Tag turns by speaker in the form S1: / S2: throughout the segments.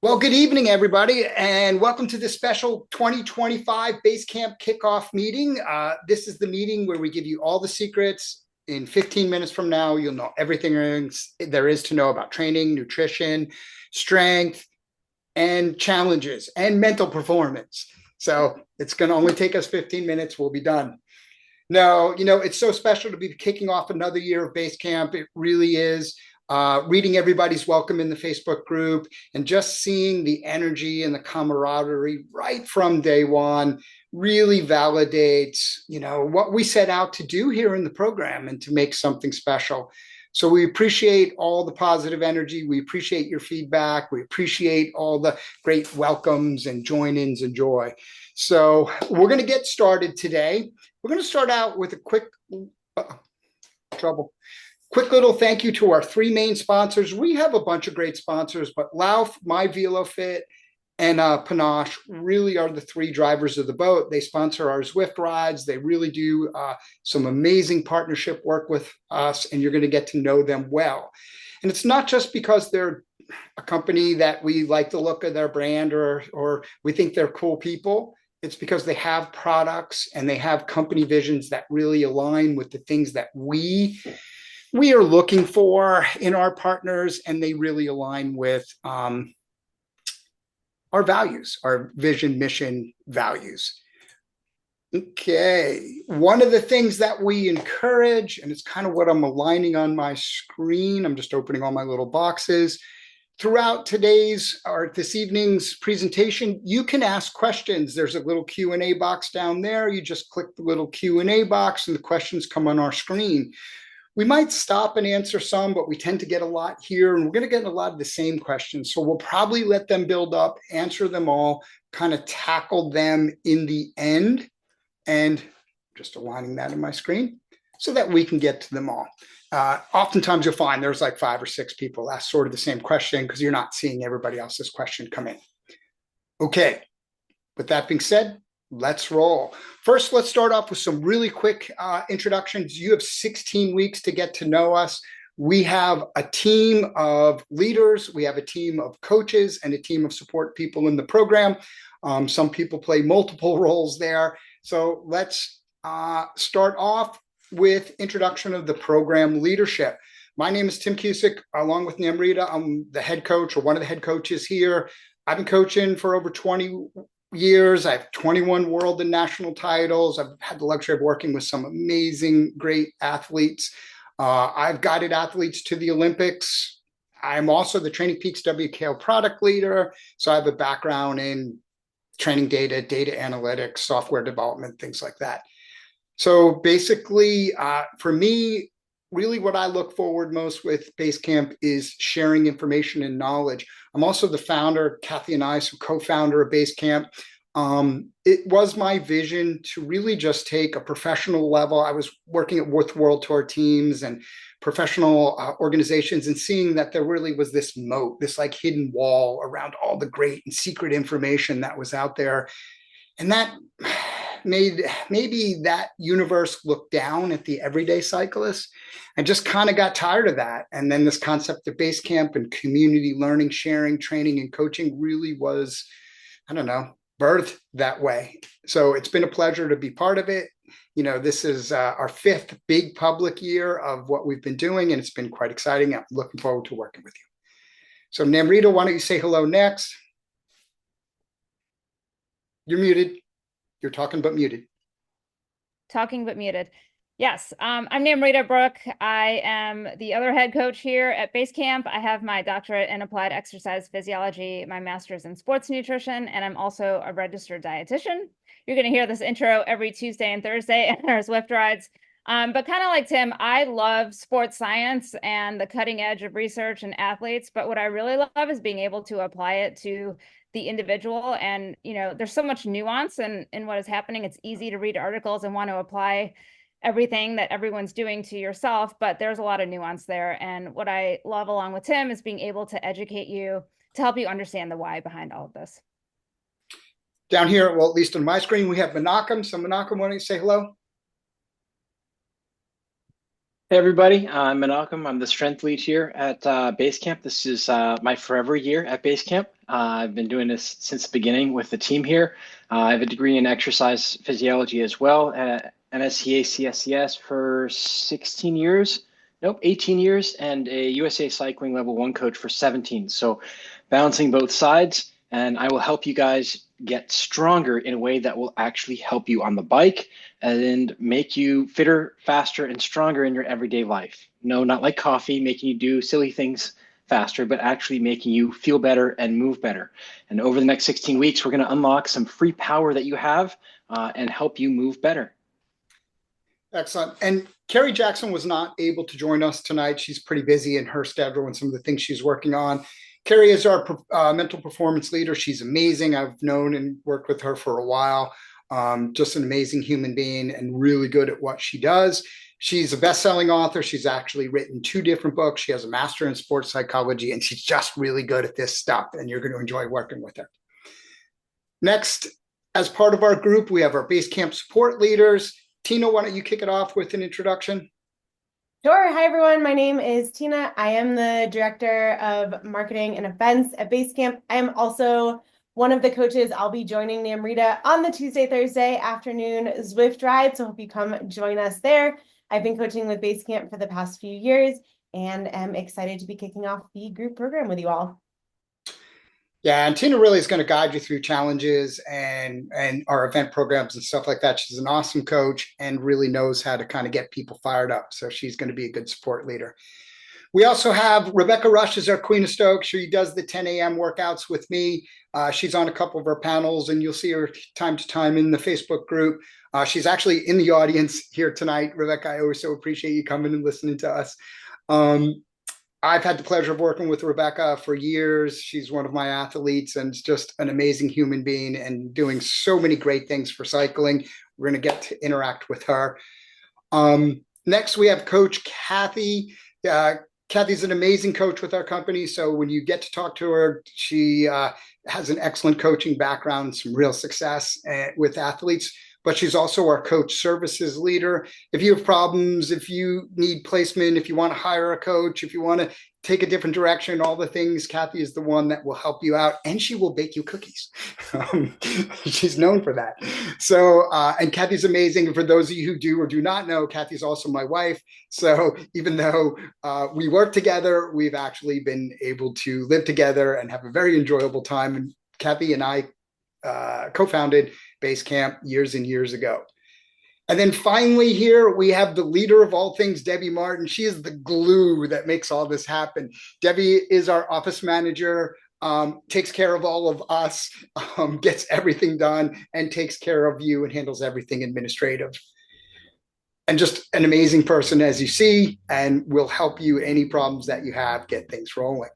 S1: Well, good evening, everybody, and welcome to this special 2025 BaseCamp kickoff meeting. This is the meeting where we give you all the secrets. In 15 minutes from now, you'll know everything there is to know about training, nutrition, strength, and challenges, and mental performance. So it's going to only take us 15 minutes. We'll be done. No, it's so special to be kicking off another year of BaseCamp. It really is. Reading everybody's welcome in the Facebook group and just seeing the energy and the camaraderie right from day one really validates, what we set out to do here in the program and to make something special. So we appreciate all the positive energy. We appreciate your feedback. We appreciate all the great welcomes and join-ins and joy. So we're going to get started today. We're going to start out with a quick little thank you to our three main sponsors. We have a bunch of great sponsors, but Lauf, My VeloFit, and Panache really are the three drivers of the boat. They sponsor our Zwift rides. They really do some amazing partnership work with us, and you're going to get to know them well. And it's not just because they're a company that we like the look of their brand or we think they're cool people. It's because they have products and they have company visions that really align with the things that we are looking for in our partners, and they really align with our values, our vision, mission, values. Okay, one of the things that we encourage, and it's kind of what I'm aligning on my screen, I'm just opening all my little boxes. Throughout today's or this evening's presentation, you can ask questions. There's a little Q&A box down there. You just click the little Q&A box and the questions come on our screen. We might stop and answer some, but we tend to get a lot here, and we're going to get a lot of the same questions. So we'll probably let them build up, answer them all, kind of tackle them in the end, and just aligning that in my screen so that we can get to them all. Oftentimes you'll find there's like 5 or 6 people ask sort of the same question because you're not seeing everybody else's question come in. Okay, with that being said, let's roll. First, let's start off with some really quick introductions. You have 16 weeks to get to know us. We have a team of leaders, we have a team of coaches, and a team of support people in the program. Some people play multiple roles there. So let's start off with introduction of the program leadership. My name is Tim Cusick, along with Namrita. I'm the head coach, or one of the head coaches here. I've been coaching for over 20 years. I have 21 world and national titles. I've had the luxury of working with some amazing, great athletes. I've guided athletes to the Olympics. I'm also the Training Peaks WKO product leader. So I have a background in training data analytics, software development, things like that. So basically, for me, really what I look forward most with BaseCamp is sharing information and knowledge. I'm also the founder, Kathy and I, so co-founder of BaseCamp. It was my vision to really just take a professional level. I was working with World Tour teams and professional organizations and seeing that there really was this moat, this like hidden wall around all the great and secret information that was out there. And that made maybe that universe look down at the everyday cyclist. I just kind of got tired of that. And then this concept of BaseCamp and community learning, sharing, training, and coaching really was, birthed that way. So it's been a pleasure to be part of it. This is our 5th big public year of what we've been doing, and it's been quite exciting. I'm looking forward to working with you. So Namrita, why don't you say hello next? You're muted. You're talking but muted.
S2: Talking but muted. Yes, I'm Namrita Brooke. I am the other head coach here at BaseCamp. I have my doctorate in applied exercise physiology, my master's in sports nutrition, and I'm also a registered dietitian. You're going to hear this intro every Tuesday and Thursday at our Zwift rides. But kind of like Tim, I love sports science and the cutting edge of research and athletes. But what I really love is being able to apply it to the individual. And, there's so much nuance in what is happening. It's easy to read articles and want to apply everything that everyone's doing to yourself, but there's a lot of nuance there. And what I love along with Tim is being able to educate you to help you understand the why behind all of this.
S1: Down here, well, at least on my screen, we have Menachem. So Menachem, why don't you say hello?
S3: Hey everybody, I'm Menachem. I'm the strength lead here at BaseCamp. This is my forever year at BaseCamp. I've been doing this since the beginning with the team here. I have a degree in exercise physiology as well at MSCA CSCS for 16 years. Nope, 18 years, and a USA Cycling Level 1 coach for 17. So balancing both sides, and I will help you guys get stronger in a way that will actually help you on the bike and make you fitter, faster, and stronger in your everyday life. No, not like coffee, making you do silly things faster, but actually making you feel better and move better. And over the next 16 weeks, we're going to unlock some free power that you have and help you move better.
S1: Excellent. And Carrie Jackson was not able to join us tonight. She's pretty busy in her schedule and some of the things she's working on. Carrie is our mental performance leader. She's amazing. I've known and worked with her for a while. Just an amazing human being and really good at what she does. She's a best-selling author. She's actually written 2 different books. She has a master in sports psychology, and she's just really good at this stuff, and you're going to enjoy working with her. Next, as part of our group, we have our BaseCamp support leaders. Tina, why don't you kick it off with an introduction?
S4: Sure. Hi, everyone. My name is Tina. I am the Director of Marketing and Events at BaseCamp. I am also one of the coaches. I'll be joining Namrita on the Tuesday, Thursday afternoon Zwift ride, so hope you come join us there. I've been coaching with BaseCamp for the past few years and am excited to be kicking off the group program with you all.
S1: Yeah, and Tina really is going to guide you through challenges and our event programs and stuff like that. She's an awesome coach and really knows how to kind of get people fired up. So she's going to be a good support leader. We also have Rebecca Rush as our Queen of Stoke. She does the 10 a.m. workouts with me. She's on a couple of our panels, and you'll see her time to time in the Facebook group. She's actually in the audience here tonight. Rebecca, I always so appreciate you coming and listening to us. I've had the pleasure of working with Rebecca for years. She's one of my athletes and just an amazing human being and doing so many great things for cycling. We're going to get to interact with her. Next, we have Coach Kathy. Kathy's an amazing coach with our company. So when you get to talk to her, she has an excellent coaching background, some real success with athletes. But she's also our coach services leader. If you have problems, if you need placement, if you want to hire a coach, if you want to take a different direction, all the things, Kathy is the one that will help you out, and she will bake you cookies. She's known for that. So, and Kathy's amazing. And for those of you who do or do not know, Kathy's also my wife. So even though we work together, we've actually been able to live together and have a very enjoyable time. And Kathy and I co-founded BaseCamp years and years ago. And then finally here, we have the leader of all things, Debbie Martin. She is the glue that makes all this happen. Debbie is our office manager, takes care of all of us, gets everything done, and takes care of you and handles everything administrative. And just an amazing person, as you see, and will help you any problems that you have get things rolling.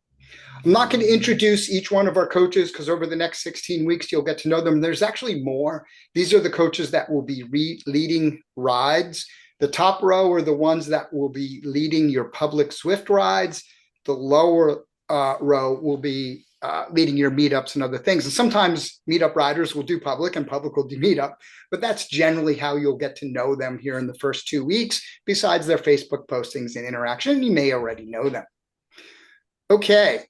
S1: I'm not going to introduce each one of our coaches because over the next 16 weeks, you'll get to know them. There's actually more. These are the coaches that will be leading rides. The top row are the ones that will be leading your public Zwift rides. The lower row will be leading your meetups and other things. And sometimes meetup riders will do public and public will do meetup, but that's generally how you'll get to know them here in the first 2 weeks, besides their Facebook postings and interaction. You may already know them. Okay.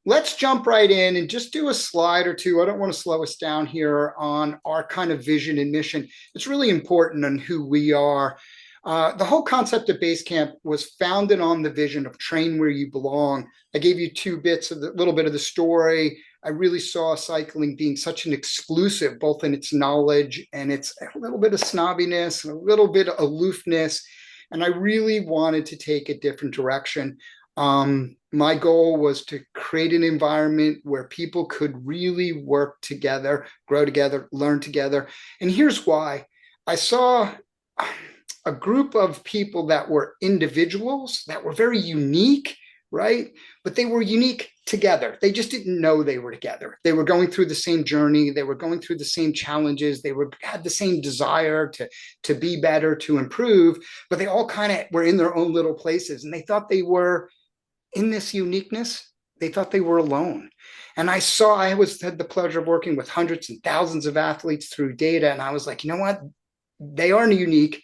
S1: Let's jump right in and just do a slide or two. I don't want to slow us down here on our kind of vision and mission. It's really important on who we are. The whole concept of BaseCamp was founded on the vision of train where you belong. I gave you 2 bits of the little bit of the story. I really saw cycling being such an exclusive, both in its knowledge and its a little bit of snobbiness and a little bit of aloofness. And I really wanted to take a different direction. My goal was to create an environment where people could really work together, grow together, learn together. And here's why. I saw a group of people that were individuals that were very unique, right? But they were unique together. They just didn't know they were together. They were going through the same journey. They were going through the same challenges. They had the same desire to be better, to improve, but they all kind of were in their own little places. And they thought they were in this uniqueness, they thought they were alone. And I had the pleasure of working with hundreds and thousands of athletes through data. And I was like, you know what? They aren't unique.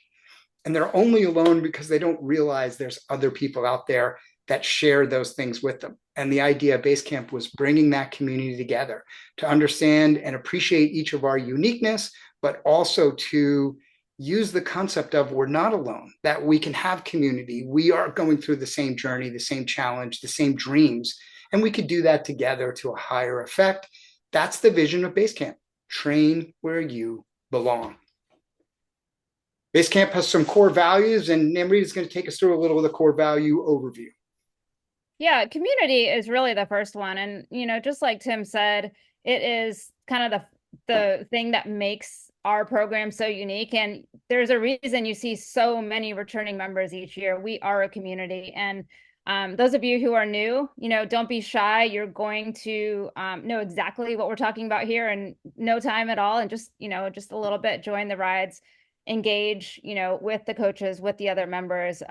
S1: And they're only alone because they don't realize there's other people out there that share those things with them. And the idea of BaseCamp was bringing that community together to understand and appreciate each of our uniqueness, but also to use the concept of we're not alone, that we can have community. We are going through the same journey, the same challenge, the same dreams, and we could do that together to a higher effect. That's the vision of BaseCamp. Train where you belong. BaseCamp has some core values, and Namrita is going to take us through a little of the core value overview.
S2: Yeah, community is really the first one. And, just like Tim said, it is kind of the thing that makes our program so unique. And there's a reason you see so many returning members each year. We are a community. And those of you who are new, don't be shy. You're going to know exactly what we're talking about here in no time at all. And just a little bit, join the rides, engage, with the coaches, with the other members.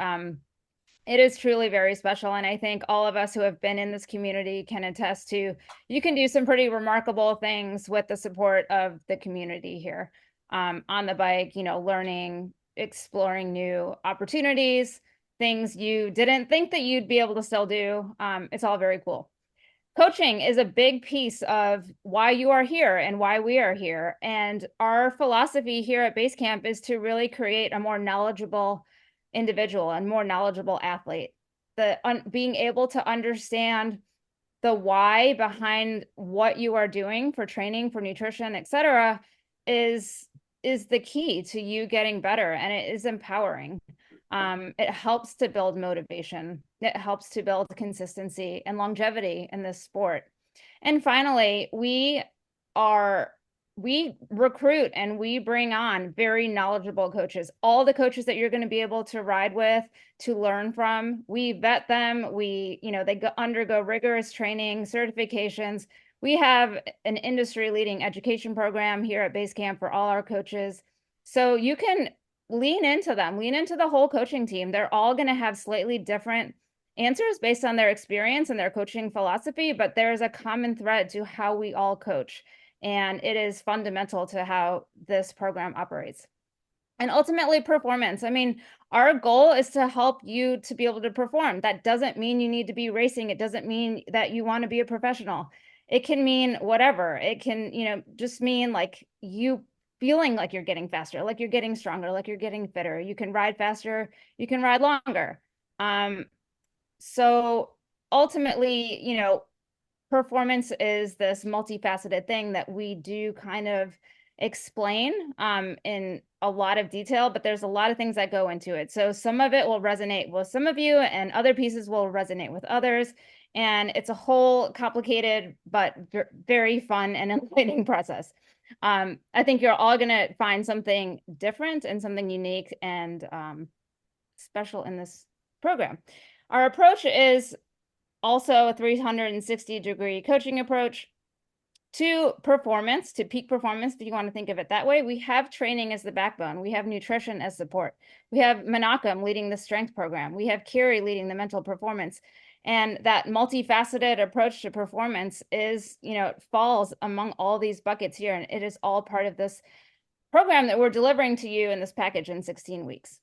S2: It is truly very special. And I think all of us who have been in this community can attest to, you can do some pretty remarkable things with the support of the community here on the bike, learning, exploring new opportunities, things you didn't think that you'd be able to still do. It's all very cool. Coaching is a big piece of why you are here and why we are here. And our philosophy here at BaseCamp is to really create a more knowledgeable individual and more knowledgeable athlete. Being able to understand the why behind what you are doing for training, for nutrition, etc., is the key to you getting better, and it is empowering. It helps to build motivation. It helps to build consistency and longevity in this sport. And finally, we recruit and we bring on very knowledgeable coaches. All the coaches that you're going to be able to ride with, to learn from, we vet them. They undergo rigorous training, certifications. We have an industry-leading education program here at BaseCamp for all our coaches. So you can lean into them, lean into the whole coaching team. They're all going to have slightly different answers based on their experience and their coaching philosophy, but there's a common thread to how we all coach. And it is fundamental to how this program operates. And ultimately, performance. I mean, our goal is to help you to be able to perform. That doesn't mean you need to be racing. It doesn't mean that you want to be a professional. It can mean whatever. It can, just mean like you feeling like you're getting faster, like you're getting stronger, like you're getting fitter. You can ride faster. You can ride longer. So ultimately, performance is this multifaceted thing that we do kind of explain in a lot of detail, but there's a lot of things that go into it. So some of it will resonate with some of you and other pieces will resonate with others. And it's a whole complicated, but very fun and enlightening process. I think you're all going to find something different and something unique and special in this program. Our approach is also a 360-degree coaching approach to performance, to peak performance, if you want to think of it that way. We have training as the backbone. We have nutrition as support. We have Menachem leading the strength program. We have Kiri leading the mental performance. And that multifaceted approach to performance is, it falls among all these buckets here. And it is all part of this program that we're delivering to you in this package in 16 weeks.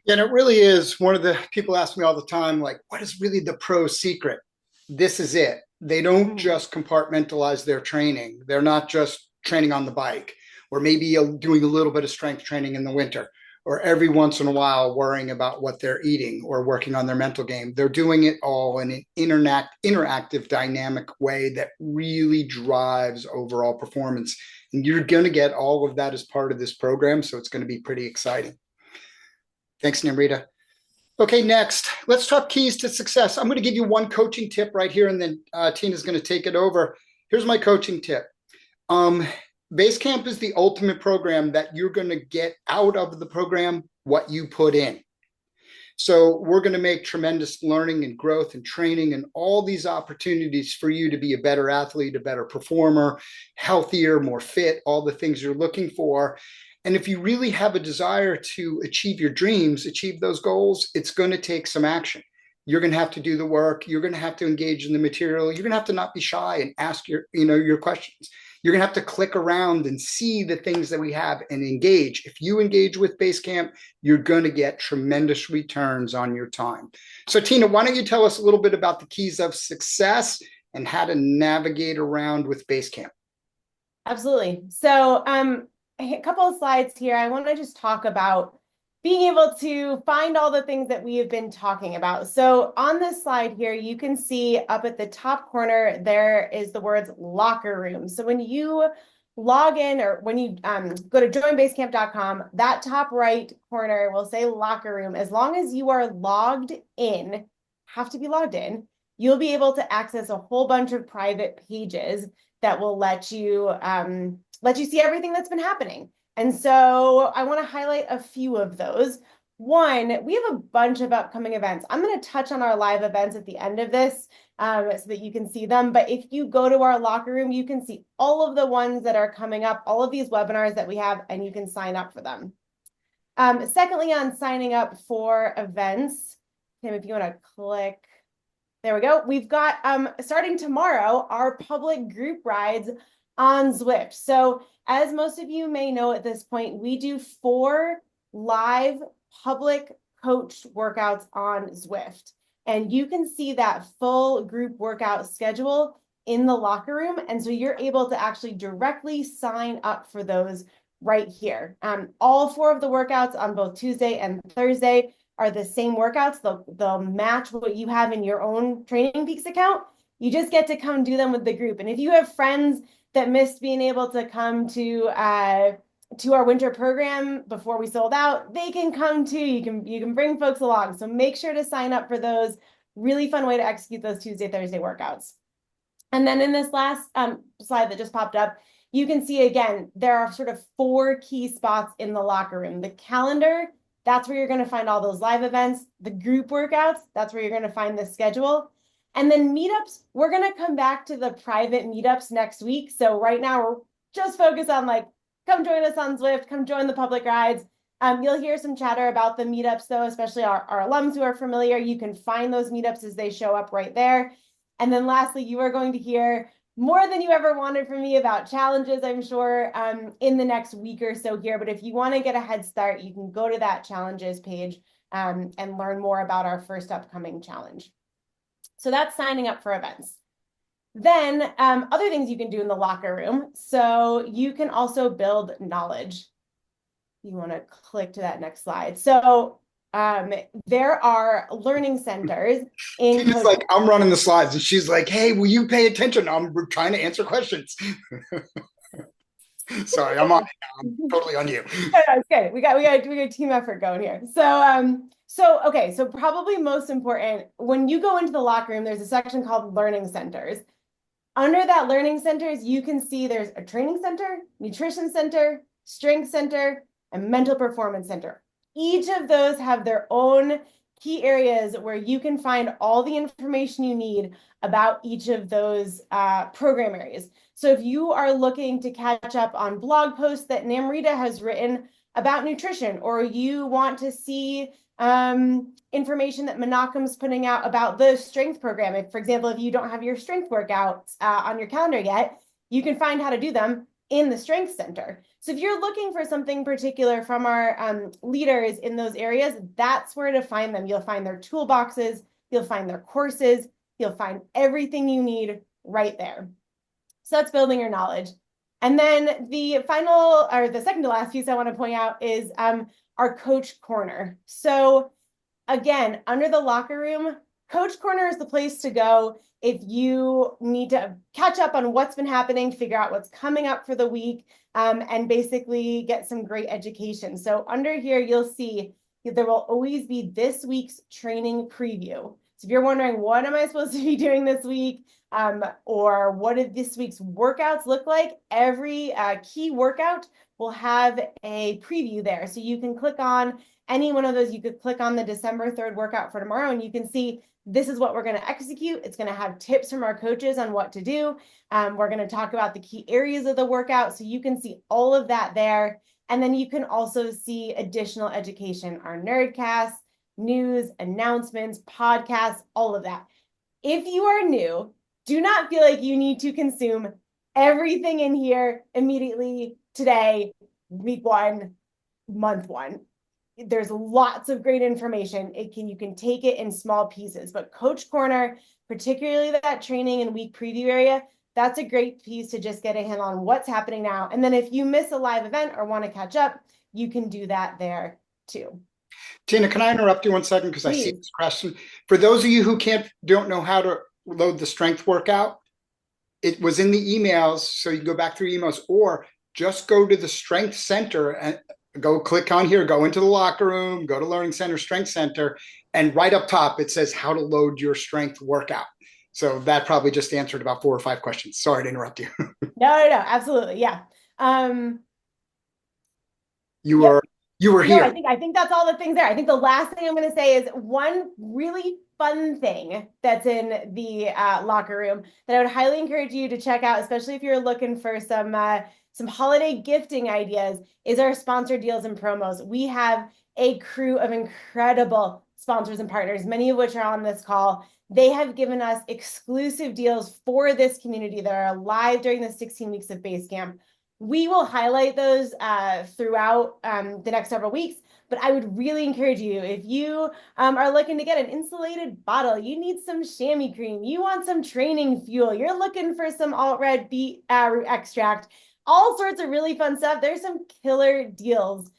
S1: Yeah, and it really is. One of the people ask me all the time, like, what is really the pro secret? This is it. They don't just compartmentalize their training. They're not just training on the bike, or maybe doing a little bit of strength training in the winter, or every once in a while worrying about what they're eating or working on their mental game. They're doing it all in an interactive, dynamic way that really drives overall performance. And you're going to get all of that as part of this program. So it's going to be pretty exciting. Thanks, Namrita. Okay, next, let's talk keys to success. I'm going to give you one coaching tip right here, and then Tina's going to take it over. Here's my coaching tip. BaseCamp is the ultimate program that you're going to get out of the program what you put in. So we're going to make tremendous learning and growth and training and all these opportunities for you to be a better athlete, a better performer, healthier, more fit, all the things you're looking for. And if you really have a desire to achieve your dreams, achieve those goals, it's going to take some action. you're going to have to do the work. You're going to have to engage in the material. You're going to have to not be shy and ask your questions. You're going to have to click around and see the things that we have and engage. If you engage with BaseCamp, you're going to get tremendous returns on your time. So Tina, why don't you tell us a little bit about the keys of success and how to navigate around with BaseCamp?
S4: Absolutely. So a couple of slides here. I want to just talk about being able to find all the things that we have been talking about. So on this slide here, you can see up at the top corner, there is the words locker room. So when you log in or when you go to joinbasecamp.com, that top right corner will say locker room. As long as you are logged in, have to be logged in, you'll be able to access a whole bunch of private pages that will let you see everything that's been happening. And so I want to highlight a few of those. One, we have a bunch of upcoming events. I'm going to touch on our live events at the end of this so that you can see them. But if you go to our locker room, you can see all of the ones that are coming up, all of these webinars that we have, and you can sign up for them. Secondly, on signing up for events, Tim, if you want to click, there we go. We've got, starting tomorrow, our public group rides on Zwift. So as most of you may know at this point, we do 4 live public coached workouts on Zwift. And you can see that full group workout schedule in the locker room. And so you're able to actually directly sign up for those right here. All 4 of the workouts on both Tuesday and Thursday are the same workouts. They'll match what you have in your own Training Peaks account. You just get to come do them with the group. And if you have friends that missed being able to come to our winter program before we sold out, they can come too. You can bring folks along. So make sure to sign up for those. Really fun way to execute those Tuesday, Thursday workouts. And then in this last slide that just popped up, you can see again, there are sort of 4 key spots in the locker room. The calendar, that's where you're going to find all those live events. The group workouts, that's where you're going to find the schedule. And then meetups, we're going to come back to the private meetups next week. So right now we're just focused on come join us on Zwift, come join the public rides. You'll hear some chatter about the meetups though, especially our alums who are familiar. You can find those meetups as they show up right there. And then lastly, you are going to hear more than you ever wanted from me about challenges, I'm sure, in the next week or so here. But if you want to get a head start, you can go to that challenges page and learn more about our first upcoming challenge. So that's signing up for events. Then other things you can do in the locker room. So you can also build knowledge. You want to click to that next slide. So there are learning centers in
S1: She's like, I'm running the slides, and she's like, hey, will you pay attention? I'm trying to answer questions. Sorry, I'm totally on you.
S4: It's good. We got a team effort going here. So probably most important, when you go into the locker room, there's a section called learning centers. Under that learning centers, you can see there's a training center, nutrition center, strength center, and mental performance center. Each of those have their own key areas where you can find all the information you need about each of those program areas. So if you are looking to catch up on blog posts that Namrita has written about nutrition, or you want to see information that Menachem's putting out about the strength program. If, for example, if you don't have your strength workouts on your calendar yet, you can find how to do them in the Strength Center. So if you're looking for something particular from our leaders in those areas, that's where to find them. You'll find their toolboxes, you'll find their courses, you'll find everything you need right there. So that's building your knowledge. And then the final, or the second to last piece I want to point out is our Coach Corner. So again, under the locker room, Coach Corner is the place to go if you need to catch up on what's been happening, figure out what's coming up for the week, and basically get some great education. So under here, you'll see there will always be this week's training preview. So if you're wondering, what am I supposed to be doing this week? Or what did this week's workouts look like? Every key workout will have a preview there. So you can click on any one of those. You could click on the December 3rd workout for tomorrow, and you can see this is what we're going to execute. It's going to have tips from our coaches on what to do. We're going to talk about the key areas of the workout. So you can see all of that there. And then you can also see additional education, our nerdcast, news, announcements, podcasts, all of that. If you are new, do not feel like you need to consume everything in here immediately today, week one, month one. There's lots of great information. You can take it in small pieces, but Coach Corner, particularly that training and week preview area, that's a great piece to just get a handle on what's happening now. And then if you miss a live event or want to catch up, you can do that there too.
S1: Tina, can I interrupt you 1 second? Because I see
S4: Please.
S1: this question. For those of you who don't know how to load the strength workout, it was in the emails, so you can go back through emails, or just go to the Strength Center and go click on here, go into the locker room, go to Learning Center, Strength Center, and right up top it says how to load your strength workout. So that probably just answered about 4 or 5 questions. Sorry to interrupt you.
S4: No, absolutely. Yeah.
S1: You were here.
S4: I think that's all the things there. I think the last thing I'm going to say is one really fun thing that's in the locker room that I would highly encourage you to check out, especially if you're looking for some holiday gifting ideas, is our sponsor deals and promos. We have a crew of incredible sponsors and partners, many of which are on this call. They have given us exclusive deals for this community that are live during the 16 weeks of BaseCamp. We will highlight those throughout the next several weeks, but I would really encourage you, if you are looking to get an insulated bottle, you need some chamois cream, you want some training fuel, you're looking for some alt-red beet root extract, all sorts of really fun stuff. There's some killer deals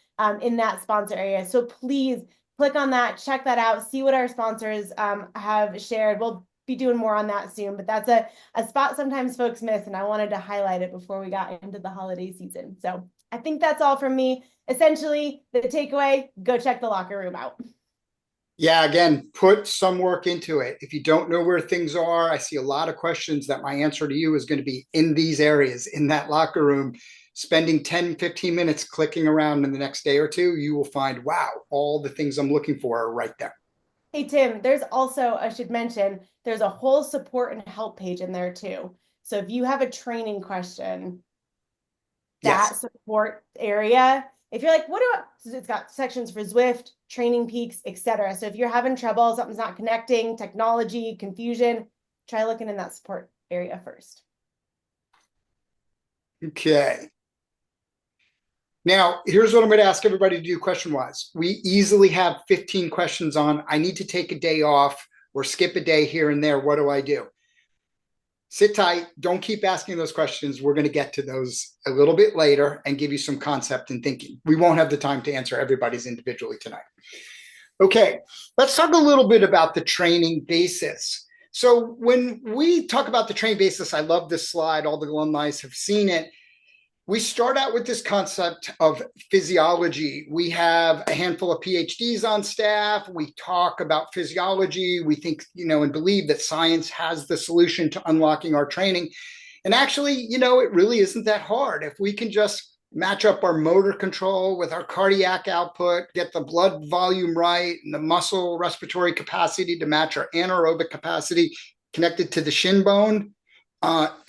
S4: in that sponsor area. So please click on that, check that out, see what our sponsors have shared. We'll be doing more on that soon, but that's a spot sometimes folks miss, and I wanted to highlight it before we got into the holiday season. So I think that's all from me. Essentially, the takeaway, go check the locker room out.
S1: Yeah, again, put some work into it. If you don't know where things are, I see a lot of questions that my answer to you is going to be in these areas, in that locker room. Spending 10, 15 minutes clicking around in the next day or two, you will find, wow, all the things I'm looking for are right there.
S4: Hey, Tim, there's also, I should mention, there's a whole support and help page in there too. So if you have a training question, that support area, if you're like, it's got sections for Zwift, training peaks, etc. So if you're having trouble, something's not connecting, technology, confusion, try looking in that support area first.
S1: Okay. Now, here's what I'm going to ask everybody to do question-wise. We easily have 15 questions on, I need to take a day off or skip a day here and there. What do I do? Sit tight. Don't keep asking those questions. We're going to get to those a little bit later and give you some concept and thinking. We won't have the time to answer everybody's individually tonight. Okay, let's talk a little bit about the training basis. So when we talk about the training basis, I love this slide. All the alumni have seen it. We start out with this concept of physiology. We have a handful of PhDs on staff. We talk about physiology. We think, and believe that science has the solution to unlocking our training. And actually, it really isn't that hard. If we can just match up our motor control with our cardiac output, get the blood volume right, and the muscle respiratory capacity to match our anaerobic capacity connected to the shin bone,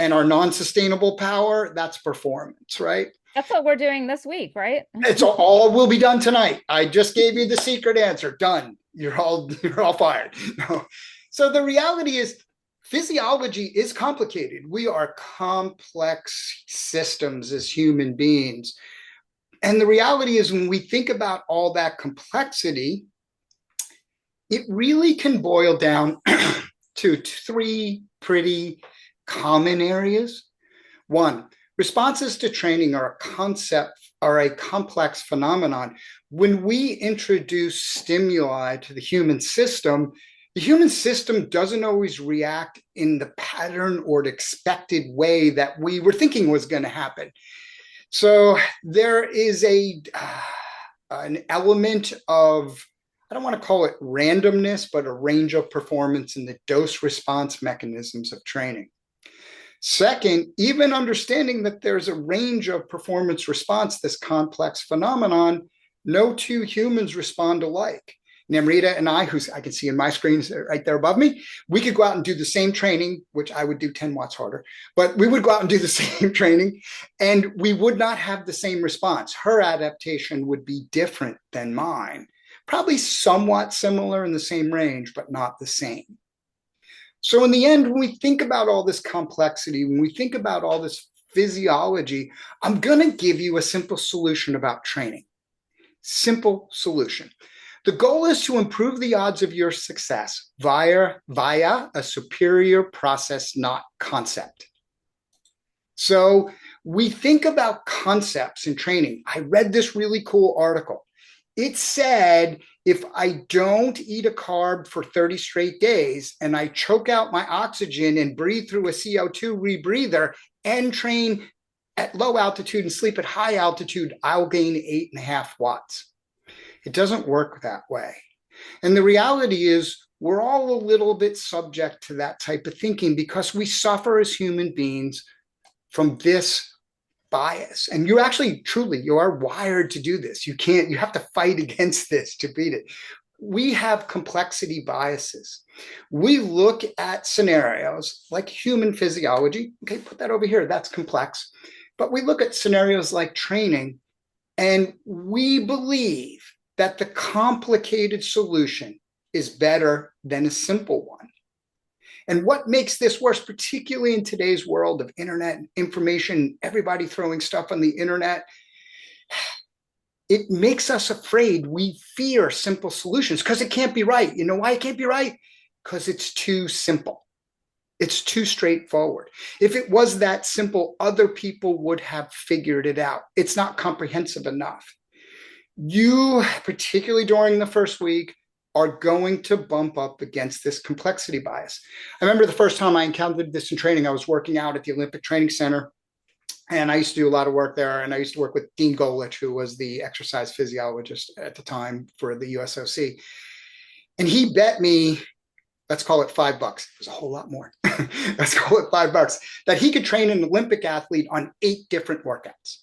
S1: and our non-sustainable power, that's performance, right?
S2: That's what we're doing this week, right?
S1: It's all will be done tonight. I just gave you the secret answer. Done. You're all fired. No. So the reality is physiology is complicated. We are complex systems as human beings. And the reality is when we think about all that complexity, it really can boil down to 3 pretty common areas. 1, responses to training are a complex phenomenon. When we introduce stimuli to the human system doesn't always react in the pattern or the expected way that we were thinking was going to happen. So there is an element of, I don't want to call it randomness, but a range of performance in the dose response mechanisms of training. Second, even understanding that there's a range of performance response, this complex phenomenon, no 2 humans respond alike. Namrita and I, who I can see in my screens right there above me, we could go out and do the same training, which I would do 10 watts harder, but we would go out and do the same training and we would not have the same response. Her adaptation would be different than mine. Probably somewhat similar in the same range, but not the same. So in the end, when we think about all this complexity, when we think about all this physiology, I'm going to give you a simple solution about training. Simple solution. The goal is to improve the odds of your success via a superior process, not concept. So we think about concepts in training. I read this really cool article. It said, if I don't eat a carb for 30 straight days and I choke out my oxygen and breathe through a CO2 rebreather and train at low altitude and sleep at high altitude, I'll gain 8.5 watts. It doesn't work that way. And the reality is we're all a little bit subject to that type of thinking because we suffer as human beings from this bias. And you actually, truly, you are wired to do this. You have to fight against this to beat it. We have complexity biases. We look at scenarios like human physiology. Okay, put that over here. That's complex. But we look at scenarios like training, and we believe that the complicated solution is better than a simple one. And what makes this worse, particularly in today's world of internet information, everybody throwing stuff on the internet, it makes us afraid. We fear simple solutions because it can't be right. You know why it can't be right? Because it's too simple. It's too straightforward. If it was that simple, other people would have figured it out. It's not comprehensive enough. You, particularly during the first week, are going to bump up against this complexity bias. I remember the first time I encountered this in training, I was working out at the Olympic Training Center, and I used to do a lot of work there, and I used to work with Dean Golich, who was the exercise physiologist at the time for the USOC. And he bet me, let's call it $5. It was a whole lot more. Let's call it $5, that he could train an Olympic athlete on 8 different workouts.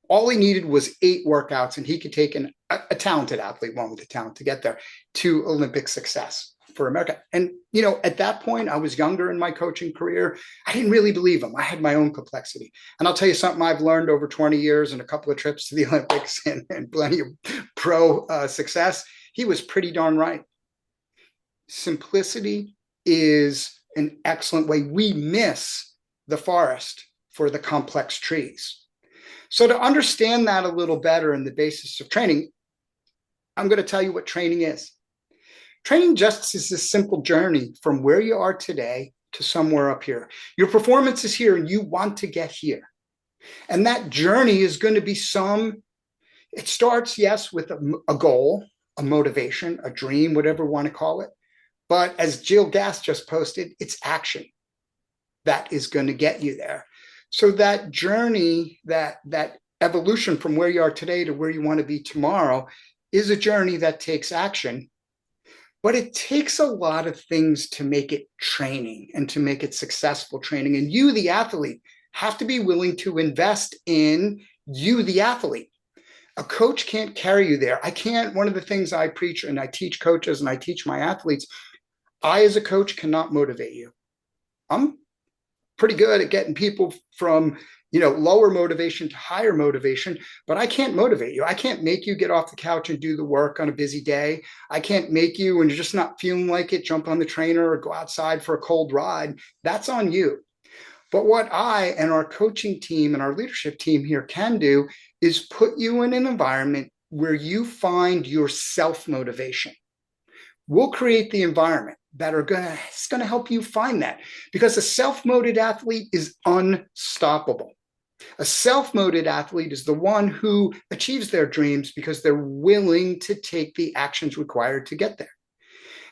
S1: All he needed was 8 workouts, and he could take a talented athlete, one with the talent to get there, to Olympic success for America. And, you know, at that point, I was younger in my coaching career. I didn't really believe him. I had my own complexity. And I'll tell you something I've learned over 20 years and a couple of trips to the Olympics and plenty of pro success. He was pretty darn right. Simplicity is an excellent way. We miss the forest for the complex trees. So to understand that a little better in the basis of training, I'm going to tell you what training is. Training just is a simple journey from where you are today to somewhere up here. Your performance is here and you want to get here. And that journey is going to be it starts, yes, with a goal, a motivation, a dream, whatever you want to call it. But as Jill Gass just posted, it's action that is going to get you there. So that journey, that evolution from where you are today to where you want to be tomorrow is a journey that takes action, but it takes a lot of things to make it training and to make it successful training. And you, the athlete, have to be willing to invest in you, the athlete. A coach can't carry you there. One of the things I preach and I teach coaches and I teach my athletes, I as a coach cannot motivate you. I'm pretty good at getting people from, lower motivation to higher motivation, but I can't motivate you. I can't make you get off the couch and do the work on a busy day. I can't make you, when you're just not feeling like it, jump on the trainer or go outside for a cold ride. That's on you. But what I and our coaching team and our leadership team here can do is put you in an environment where you find your self-motivation. We'll create the environment that it's going to help you find that, because a self-motivated athlete is unstoppable. A self-motivated athlete is the one who achieves their dreams because they're willing to take the actions required to get there.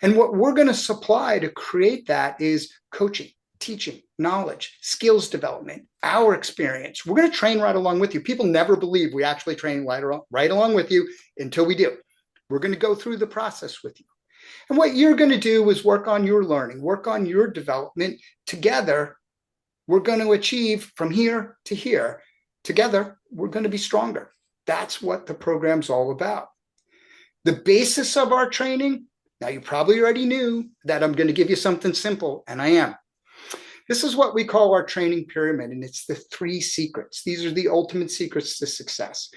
S1: And what we're going to supply to create that is coaching, teaching, knowledge, skills development, our experience. We're going to train right along with you. People never believe we actually train right along with you until we do. We're going to go through the process with you. And what you're going to do is work on your learning, work on your development. Together, we're going to achieve from here to here. Together, we're going to be stronger. That's what the program's all about. The basis of our training, now you probably already knew that I'm going to give you something simple, and I am. This is what we call our training pyramid, and it's the 3 secrets. These are the ultimate secrets to success.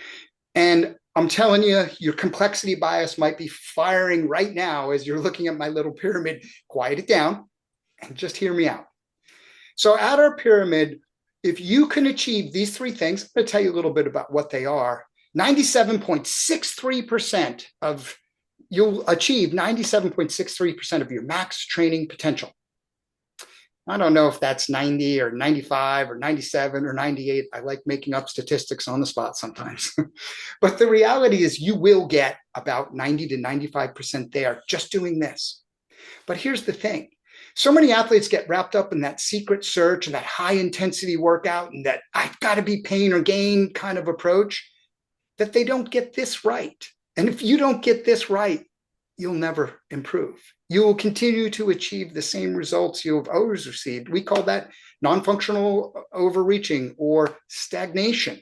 S1: And I'm telling you, your complexity bias might be firing right now as you're looking at my little pyramid. Quiet it down and just hear me out. So at our pyramid, if you can achieve these three things, I'm going to tell you a little bit about what they are. 97.63% of you'll achieve 97.63% of your max training potential. I don't know if that's 90 or 95 or 97 or 98. I like making up statistics on the spot sometimes. But the reality is you will get about 90 to 95% there just doing this. But here's the thing. So many athletes get wrapped up in that secret search and that high intensity workout and that I've got to be pain or gain kind of approach that they don't get this right. And if you don't get this right, you'll never improve. You will continue to achieve the same results you have always received. We call that non-functional overreaching or stagnation.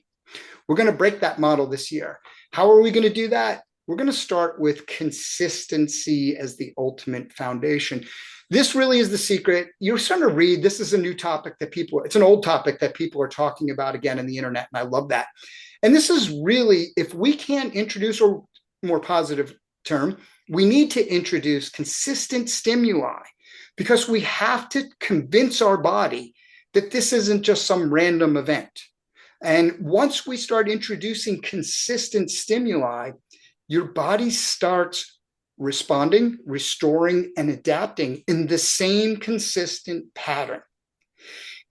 S1: We're going to break that model this year. How are we going to do that? We're going to start with consistency as the ultimate foundation. This really is the secret. You're starting to read. This is a new topic that it's an old topic that people are talking about again in the internet, and I love that. And this is really, if we can't introduce, or more positive term, we need to introduce consistent stimuli because we have to convince our body that this isn't just some random event. And once we start introducing consistent stimuli, your body starts responding, restoring, and adapting in the same consistent pattern.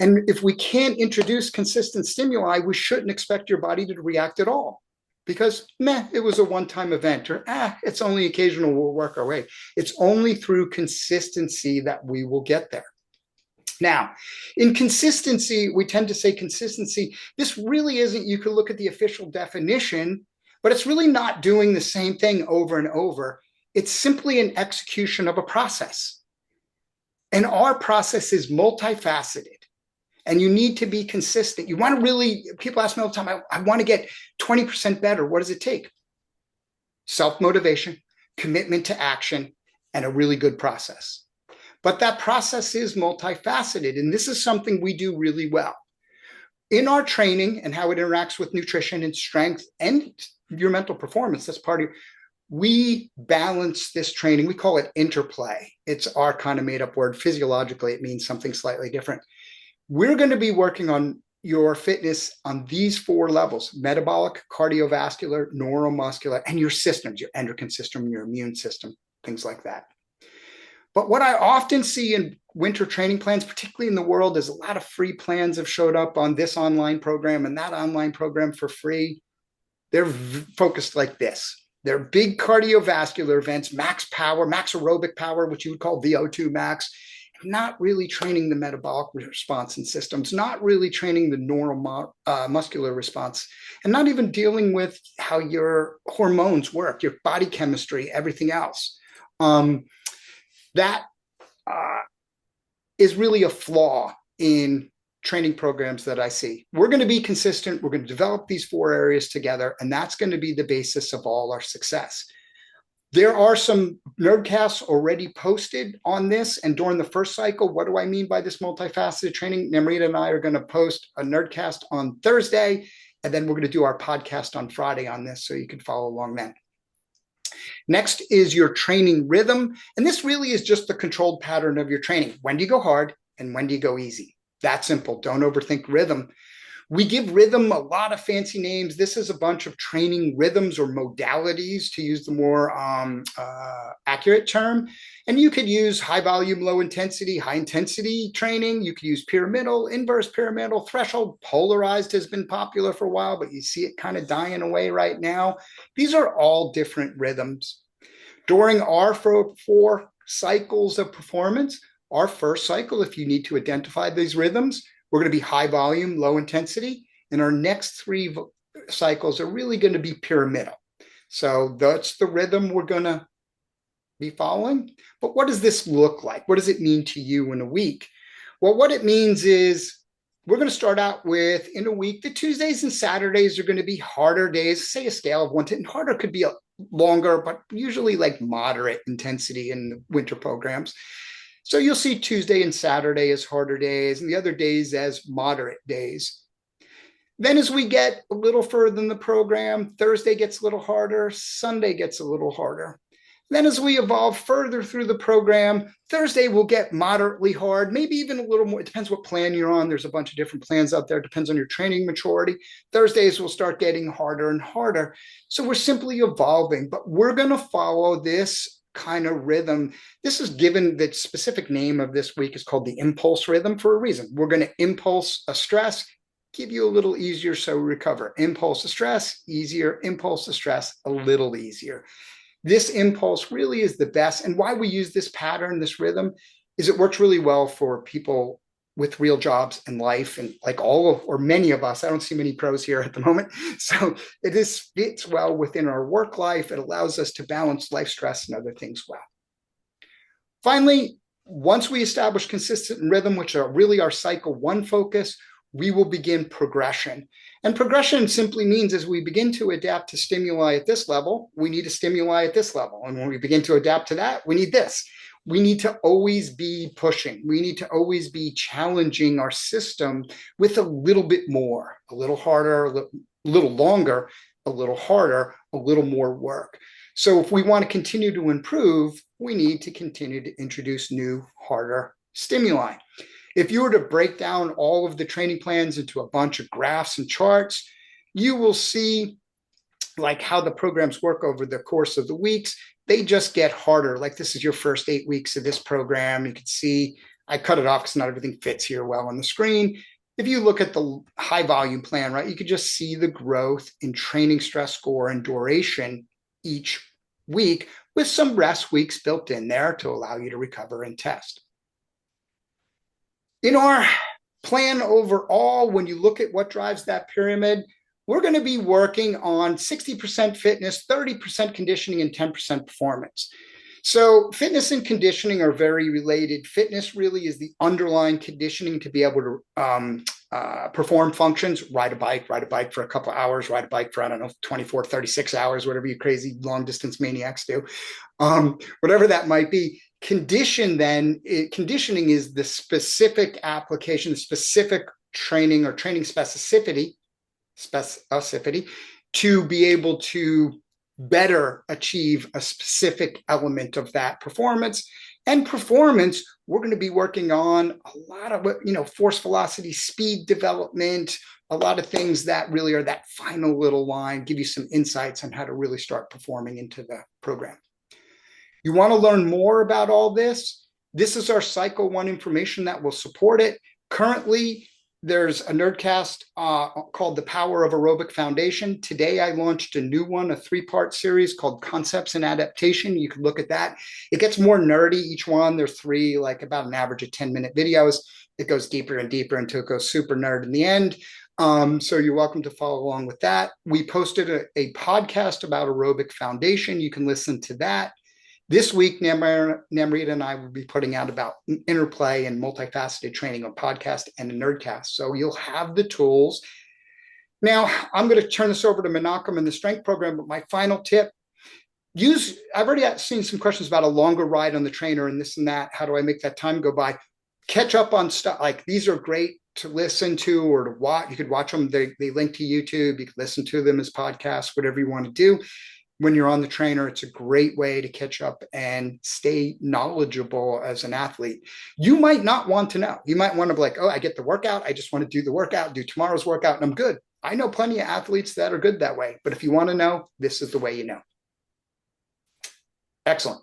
S1: And if we can't introduce consistent stimuli, we shouldn't expect your body to react at all. Because it was a one-time event, or it's only occasional, we'll work our way. It's only through consistency that we will get there. Now, in consistency, we tend to say consistency. This really isn't, you could look at the official definition, but it's really not doing the same thing over and over. It's simply an execution of a process. And our process is multifaceted. And you need to be consistent. You want to really, people ask me all the time, I want to get 20% better. What does it take? Self-motivation, commitment to action, and a really good process. But that process is multifaceted. And this is something we do really well. In our training and how it interacts with nutrition and strength and your mental performance, that's part of we balance this training. We call it interplay. It's our kind of made up word. Physiologically, it means something slightly different. We're going to be working on your fitness on these four levels: metabolic, cardiovascular, neuromuscular, and your systems, your endocrine system, your immune system, things like that. But what I often see in winter training plans, particularly in the world, is a lot of free plans have showed up on this online program and that online program for free. They're focused like this. They're big cardiovascular events, max power, max aerobic power, which you would call VO2 max. Not really training the metabolic response in systems, not really training the neuromuscular response, and not even dealing with how your hormones work, your body chemistry, everything else. That is really a flaw in training programs that I see. We're going to be consistent. We're going to develop these four areas together, and that's going to be the basis of all our success. There are some nerdcasts already posted on this. And during the first cycle, what do I mean by this multifaceted training? Namrita and I are going to post a nerdcast on Thursday, and then we're going to do our podcast on Friday on this, so you can follow along then. Next is your training rhythm. And this really is just the controlled pattern of your training. When do you go hard and when do you go easy? That simple. Don't overthink rhythm. We give rhythm a lot of fancy names. This is a bunch of training rhythms or modalities, to use the more accurate term. And you could use high volume, low intensity, high intensity training. You could use pyramidal, inverse pyramidal, threshold. Polarized has been popular for a while, but you see it kind of dying away right now. These are all different rhythms. During our four cycles of performance, our first cycle, if you need to identify these rhythms, we're going to be high volume, low intensity. And our next three cycles are really going to be pyramidal. So that's the rhythm we're going to be following. But what does this look like? What does it mean to you in a week? Well, what it means is we're going to start out with, in a week, the Tuesdays and Saturdays are going to be harder days, say a scale of 1 to 10. Harder could be a longer, but usually like moderate intensity in the winter programs. So you'll see Tuesday and Saturday as harder days and the other days as moderate days. Then as we get a little further in the program, Thursday gets a little harder, Sunday gets a little harder. Then as we evolve further through the program, Thursday will get moderately hard, maybe even a little more. It depends what plan you're on. There's a bunch of different plans out there. It depends on your training maturity. Thursdays will start getting harder and harder. So we're simply evolving, but we're going to follow this kind of rhythm. This is given the specific name of this week is called the impulse rhythm for a reason. We're going to impulse a stress, give you a little easier so recover. Impulse of stress, easier. Impulse of stress, a little easier. This impulse really is the best. And why we use this pattern, this rhythm, is it works really well for people with real jobs and life. And like all of, or many of us, I don't see many pros here at the moment. So it is fits well within our work life. It allows us to balance life stress and other things well. Finally, once we establish consistent rhythm, which are really our cycle one focus, we will begin progression. And progression simply means as we begin to adapt to stimuli at this level, we need a stimuli at this level. And when we begin to adapt to that, we need this. We need to always be pushing. We need to always be challenging our system with a little bit more, a little harder, a little longer, a little harder, a little more work. So if we want to continue to improve, we need to continue to introduce new, harder stimuli. If you were to break down all of the training plans into a bunch of graphs and charts, you will see like how the programs work over the course of the weeks. They just get harder. Like this is your first 8 weeks of this program. You can see I cut it off because not everything fits here well on the screen. If you look at the high volume plan, right, you could just see the growth in training stress score and duration each week with some rest weeks built in there to allow you to recover and test. In our plan overall, when you look at what drives that pyramid, we're going to be working on 60% fitness, 30% conditioning, and 10% performance. So fitness and conditioning are very related. Fitness really is the underlying conditioning to be able to perform functions, ride a bike for a couple of hours, ride a bike for, I don't know, 24, 36 hours, whatever you crazy long distance maniacs do, whatever that might be. Conditioning is the specific application, the specific training or training specificity to be able to better achieve a specific element of that performance. And performance, we're going to be working on a lot of, force velocity, speed development, a lot of things that really are that final little line, give you some insights on how to really start performing into the program. You want to learn more about all this? This is our Cycle 1 information that will support it. Currently, there's a Nerdcast called The Power of Aerobic Foundation. Today, I launched a new one, a 3-part series called Concepts and Adaptation. You can look at that. It gets more nerdy, each one. There's 3, like about an average of 10-minute videos. It goes deeper and deeper until it goes super nerd in the end. So you're welcome to follow along with that. We posted a podcast about Aerobic Foundation. You can listen to that. This week, Namrita and I will be putting out about interplay and multifaceted training on podcast and a Nerdcast. So you'll have the tools. Now, I'm going to turn this over to Menachem and the strength program, but my final tip, I've already seen some questions about a longer ride on the trainer and this and that. How do I make that time go by? Catch up on stuff. Like these are great to listen to or to watch. You could watch them. They link to YouTube. You could listen to them as podcasts, whatever you want to do. When you're on the trainer, it's a great way to catch up and stay knowledgeable as an athlete. You might not want to know. You might want to be like, oh, I get the workout. I just want to do the workout, do tomorrow's workout, and I'm good. I know plenty of athletes that are good that way. But if you want to know, this is the way you know. Excellent.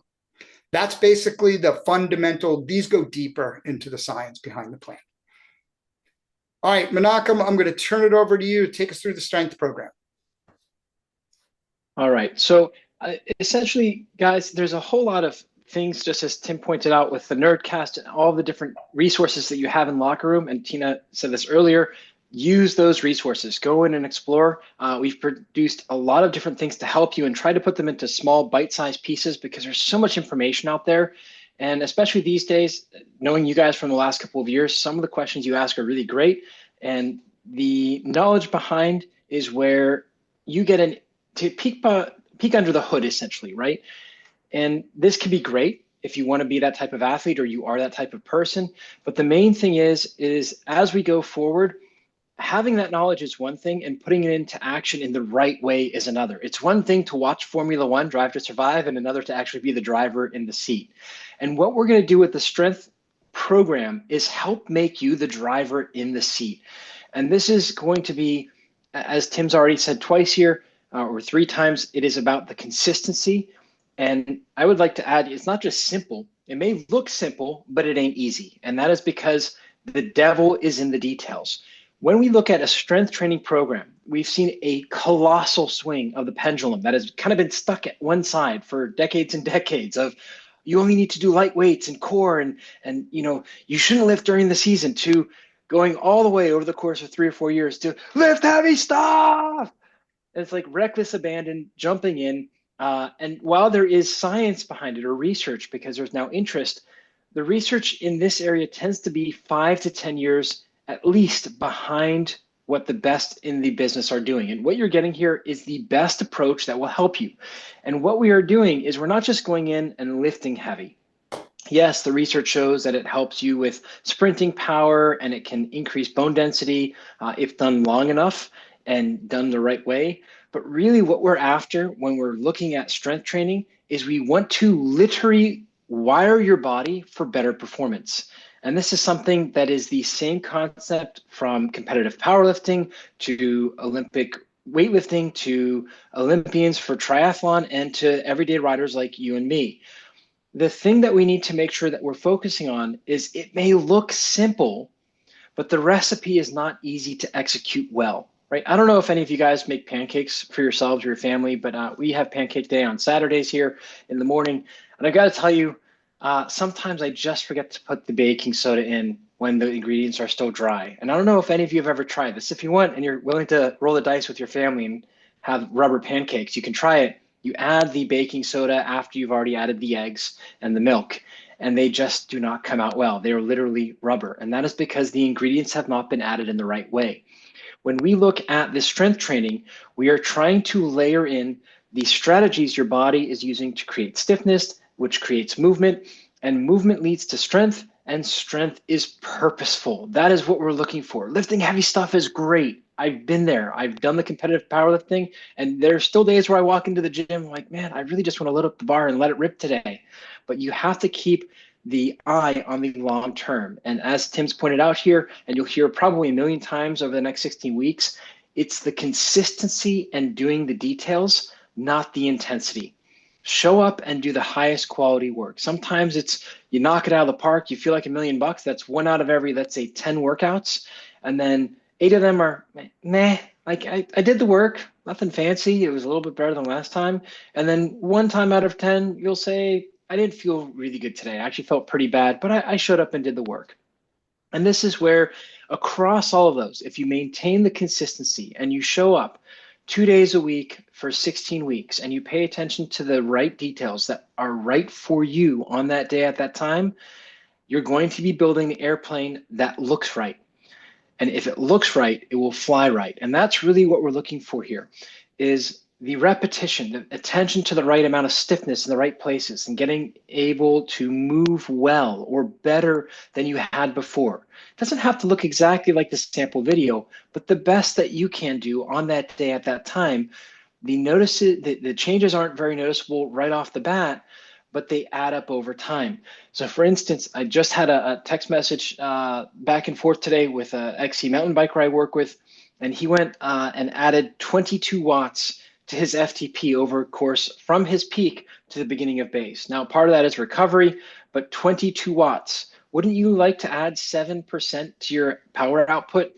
S1: That's basically the fundamental. These go deeper into the science behind the plan. All right, Menachem, I'm going to turn it over to you to take us through the strength program.
S3: All right. So essentially, guys, there's a whole lot of things, just as Tim pointed out with the Nerdcast and all the different resources that you have in Locker Room. And Tina said this earlier, use those resources. Go in and explore. We've produced a lot of different things to help you and try to put them into small bite-sized pieces because there's so much information out there. And especially these days, knowing you guys from the last couple of years, some of the questions you ask are really great. And the knowledge behind is where you get to peek under the hood, essentially, right? And this can be great if you want to be that type of athlete or you are that type of person. But the main thing is as we go forward, having that knowledge is one thing, and putting it into action in the right way is another. It's one thing to watch Formula One, Drive to Survive, and another to actually be the driver in the seat. And what we're going to do with the strength program is help make you the driver in the seat. And this is going to be, as Tim's already said twice here, or 3 times, it is about the consistency. And I would like to add, it's not just simple. It may look simple, but it ain't easy. And that is because the devil is in the details. When we look at a strength training program, we've seen a colossal swing of the pendulum that has kind of been stuck at one side for decades and decades of you only need to do light weights and core and you shouldn't lift during the season, to going all the way over the course of 3 or 4 years to lift heavy stuff. And it's like reckless abandon, jumping in. And while there is science behind it or research, because there's now interest, the research in this area tends to be 5 to 10 years at least behind what the best in the business are doing. And what you're getting here is the best approach that will help you. And what we are doing is we're not just going in and lifting heavy. Yes, the research shows that it helps you with sprinting power and it can increase bone density if done long enough and done the right way. But really what we're after when we're looking at strength training is we want to literally wire your body for better performance. And this is something that is the same concept from competitive powerlifting to Olympic weightlifting to Olympians for triathlon and to everyday riders like you and me. The thing that we need to make sure that we're focusing on is it may look simple, but the recipe is not easy to execute well, right? I don't know if any of you guys make pancakes for yourselves or your family, but we have pancake day on Saturdays here in the morning. And I got to tell you, sometimes I just forget to put the baking soda in when the ingredients are still dry. And I don't know if any of you have ever tried this. If you want and you're willing to roll the dice with your family and have rubber pancakes, you can try it. You add the baking soda after you've already added the eggs and the milk, and they just do not come out well. They are literally rubber. And that is because the ingredients have not been added in the right way. When we look at this strength training, we are trying to layer in the strategies your body is using to create stiffness, which creates movement, and movement leads to strength, and strength is purposeful. That is what we're looking for. Lifting heavy stuff is great. I've been there. I've done the competitive powerlifting, and there's still days where I walk into the gym like, man, I really just want to load up the bar and let it rip today. But you have to keep the eye on the long term. And as Tim's pointed out here, and you'll hear probably a million times over the next 16 weeks, it's the consistency and doing the details, not the intensity. Show up and do the highest quality work. Sometimes it's you knock it out of the park, you feel like $1 million. That's 1 out of every, let's say 10 workouts. And then 8 of them are meh, like I did the work, nothing fancy. It was a little bit better than last time. And then 1 time out of 10, you'll say, I didn't feel really good today. I actually felt pretty bad, but I showed up and did the work. And this is where across all of those, if you maintain the consistency and you show up 2 days a week for 16 weeks and you pay attention to the right details that are right for you on that day at that time, you're going to be building the airplane that looks right. And if it looks right, it will fly right. And that's really what we're looking for here is the repetition, the attention to the right amount of stiffness in the right places and getting able to move well or better than you had before. It doesn't have to look exactly like the sample video, but the best that you can do on that day at that time. The changes aren't very noticeable right off the bat, but they add up over time. So for instance, I just had a text message back and forth today with an XC mountain biker I work with, and he went and added 22 watts to his FTP over a course from his peak to the beginning of base. Now, part of that is recovery, but 22 watts. Wouldn't you like to add 7% to your power output?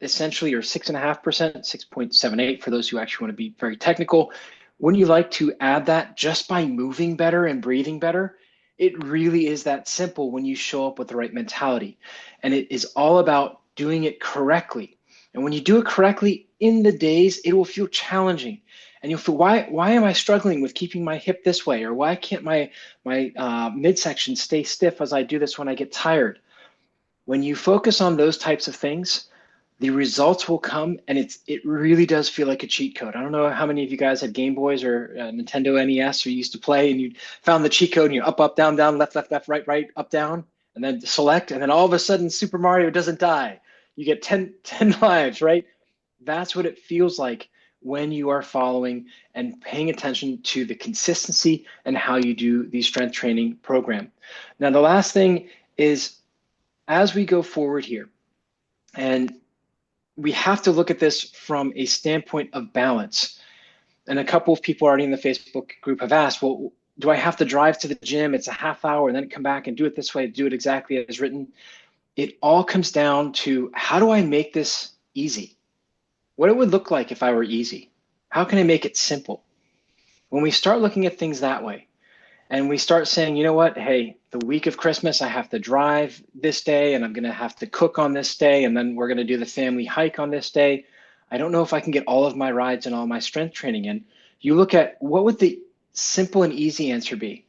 S3: Essentially, or 6.5%, 6.78 for those who actually want to be very technical. Wouldn't you like to add that just by moving better and breathing better? It really is that simple when you show up with the right mentality. And it is all about doing it correctly. And when you do it correctly in the days, it will feel challenging. And you'll feel, why am I struggling with keeping my hip this way? Or why can't my midsection stay stiff as I do this when I get tired? When you focus on those types of things, the results will come, and it really does feel like a cheat code. I don't know how many of you guys had Game Boys or Nintendo NES or used to play, and you found the cheat code and you're up, down, left, right, up, down, and then select, and then all of a sudden Super Mario doesn't die. you get 10 lives, right? That's what it feels like when you are following and paying attention to the consistency and how you do the strength training program. Now, the last thing is, as we go forward here, and we have to look at this from a standpoint of balance. And a couple of people already in the Facebook group have asked, well, do I have to drive to the gym? It's a half hour and then come back and do it this way, do it exactly as written. It all comes down to, how do I make this easy? What it would look like if I were easy. How can I make it simple? When we start looking at things that way, and we start saying, you know what, hey, the week of Christmas, I have to drive this day, and I'm going to have to cook on this day, and then we're going to do the family hike on this day. I don't know if I can get all of my rides and all my strength training in. You look at, what would the simple and easy answer be?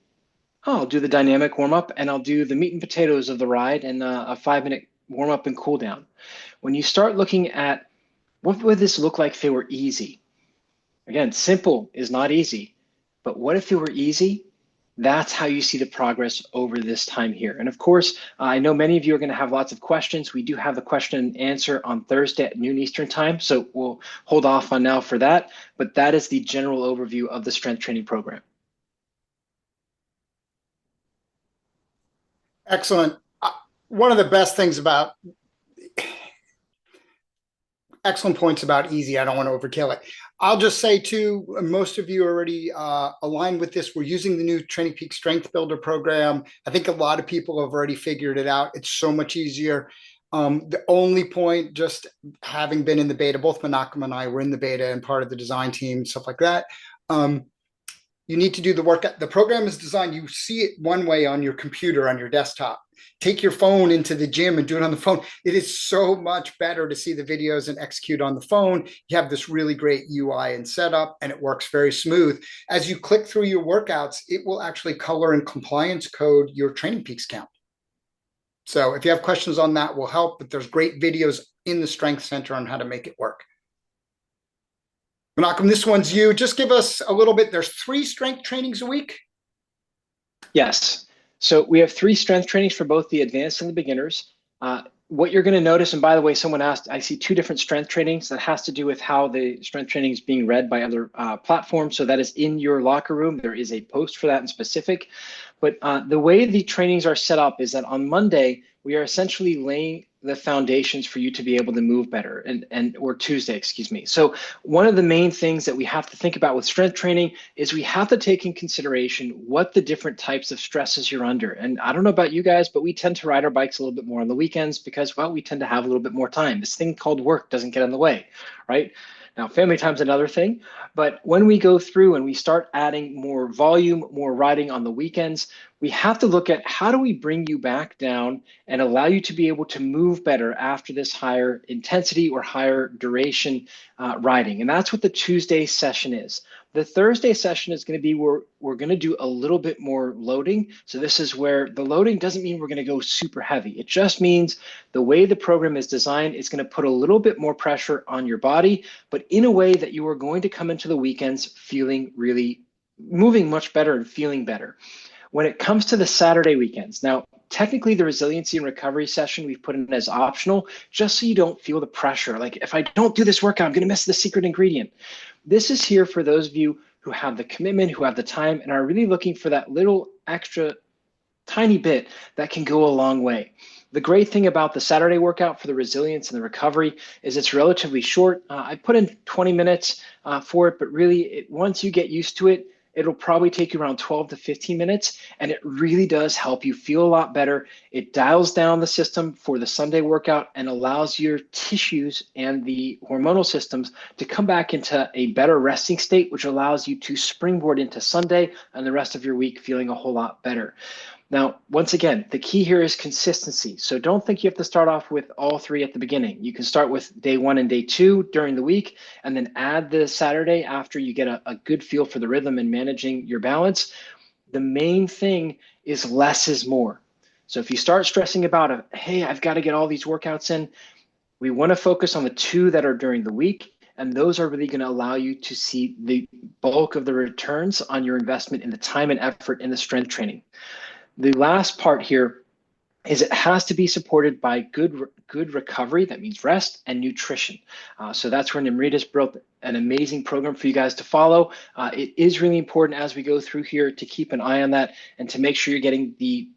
S3: Oh, I'll do the dynamic warm up, and I'll do the meat and potatoes of the ride and a 5-minute warm up and cool down. When you start looking at, what would this look like if it were easy? Again, simple is not easy, but what if it were easy? That's how you see the progress over this time here. And of course, I know many of you are going to have lots of questions. We do have the question and answer on Thursday at noon Eastern time, so we'll hold off on now for that. But that is the general overview of the strength training program.
S1: Excellent. One of the best things about, excellent points about easy. I don't want to overkill it. I'll just say too, most of you already aligned with this. We're using the new Training Peak Strength Builder program. I think a lot of people have already figured it out. It's so much easier. The only point, just having been in the beta, both Menachem and I were in the beta and part of the design team, stuff like that. You need to do the workout. The program is designed, you see it one way on your computer, on your desktop. Take your phone into the gym and do it on the phone. It is so much better to see the videos and execute on the phone. You have this really great UI and setup, and it works very smooth. As you click through your workouts, it will actually color and compliance code your Training Peaks count. So if you have questions on that, we'll help, but there's great videos in the Strength Center on how to make it work. Menachem, this one's you. Just give us a little bit. There's 3 strength trainings a week?
S3: Yes. So we have 3 strength trainings for both the advanced and the beginners. What you're going to notice, and by the way, someone asked, I see 2 different strength trainings. That has to do with how the strength training is being read by other platforms. So that is in your locker room. There is a post for that in specific. But the way the trainings are set up is that on Monday, we are essentially laying the foundations for you to be able to move better, or Tuesday, excuse me. So one of the main things that we have to think about with strength training is we have to take in consideration what the different types of stresses you're under. And I don't know about you guys, but we tend to ride our bikes a little bit more on the weekends because, well, we tend to have a little bit more time. This thing called work doesn't get in the way, right? Now, family time's another thing, but when we go through and we start adding more volume, more riding on the weekends, we have to look at, how do we bring you back down and allow you to be able to move better after this higher intensity or higher duration riding. And that's what the Tuesday session is. The Thursday session is going to be where we're going to do a little bit more loading. So this is where the loading doesn't mean we're going to go super heavy. It just means the way the program is designed is going to put a little bit more pressure on your body, but in a way that you are going to come into the weekends feeling really, moving much better and feeling better. When it comes to the Saturday weekends, now, technically the resiliency and recovery session we've put in as optional, just so you don't feel the pressure. Like, if I don't do this workout, I'm going to miss the secret ingredient. This is here for those of you who have the commitment, who have the time, and are really looking for that little extra tiny bit that can go a long way. The great thing about the Saturday workout for the resilience and the recovery is it's relatively short. I put in 20 minutes for it, but really, once you get used to it, it'll probably take you around 12 to 15 minutes, and it really does help you feel a lot better. It dials down the system for the Sunday workout and allows your tissues and the hormonal systems to come back into a better resting state, which allows you to springboard into Sunday and the rest of your week feeling a whole lot better. Now, once again, the key here is consistency. So don't think you have to start off with all 3 at the beginning. You can start with day 1 and day 2 during the week, and then add the Saturday after you get a good feel for the rhythm and managing your balance. The main thing is less is more. So if you start stressing about, hey, I've got to get all these workouts in, we want to focus on the 2 that are during the week, and those are really going to allow you to see the bulk of the returns on your investment in the time and effort in the strength training. The last part here is it has to be supported by good recovery. That means rest and nutrition. So that's where Nimrita's built an amazing program for you guys to follow. It is really important as we go through here to keep an eye on that and to make sure you're getting the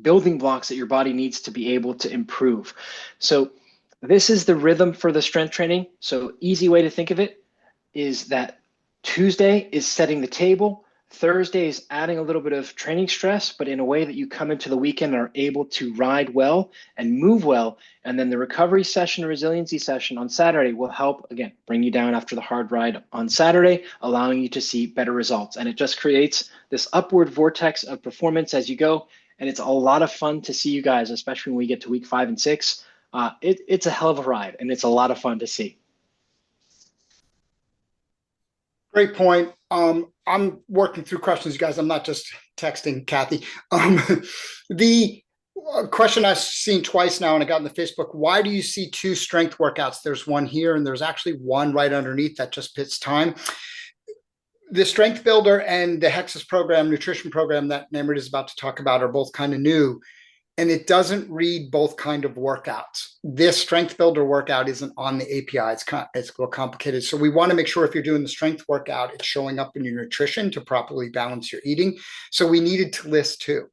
S3: building blocks that your body needs to be able to improve. So this is the rhythm for the strength training. So easy way to think of it is that Tuesday is setting the table. Thursday is adding a little bit of training stress, but in a way that you come into the weekend and are able to ride well and move well. And then the recovery session, resiliency session on Saturday will help, again, bring you down after the hard ride on Saturday, allowing you to see better results. And it just creates this upward vortex of performance as you go. And it's a lot of fun to see you guys, especially when we get to week 5 and 6. It's a hell of a ride, and it's a lot of fun to see.
S1: Great point. I'm working through questions, you guys. I'm not just texting Kathy. The question I've seen twice now, and I got in the Facebook, why do you see 2 strength workouts? There's one here, and there's actually one right underneath that just fits time. The Strength Builder and the Hexus program, nutrition program that Namrit is about to talk about are both kind of new. And it doesn't read both kind of workouts. This Strength Builder workout isn't on the API. It's a little complicated. So we want to make sure if you're doing the strength workout, it's showing up in your nutrition to properly balance your eating. So we needed to list 2.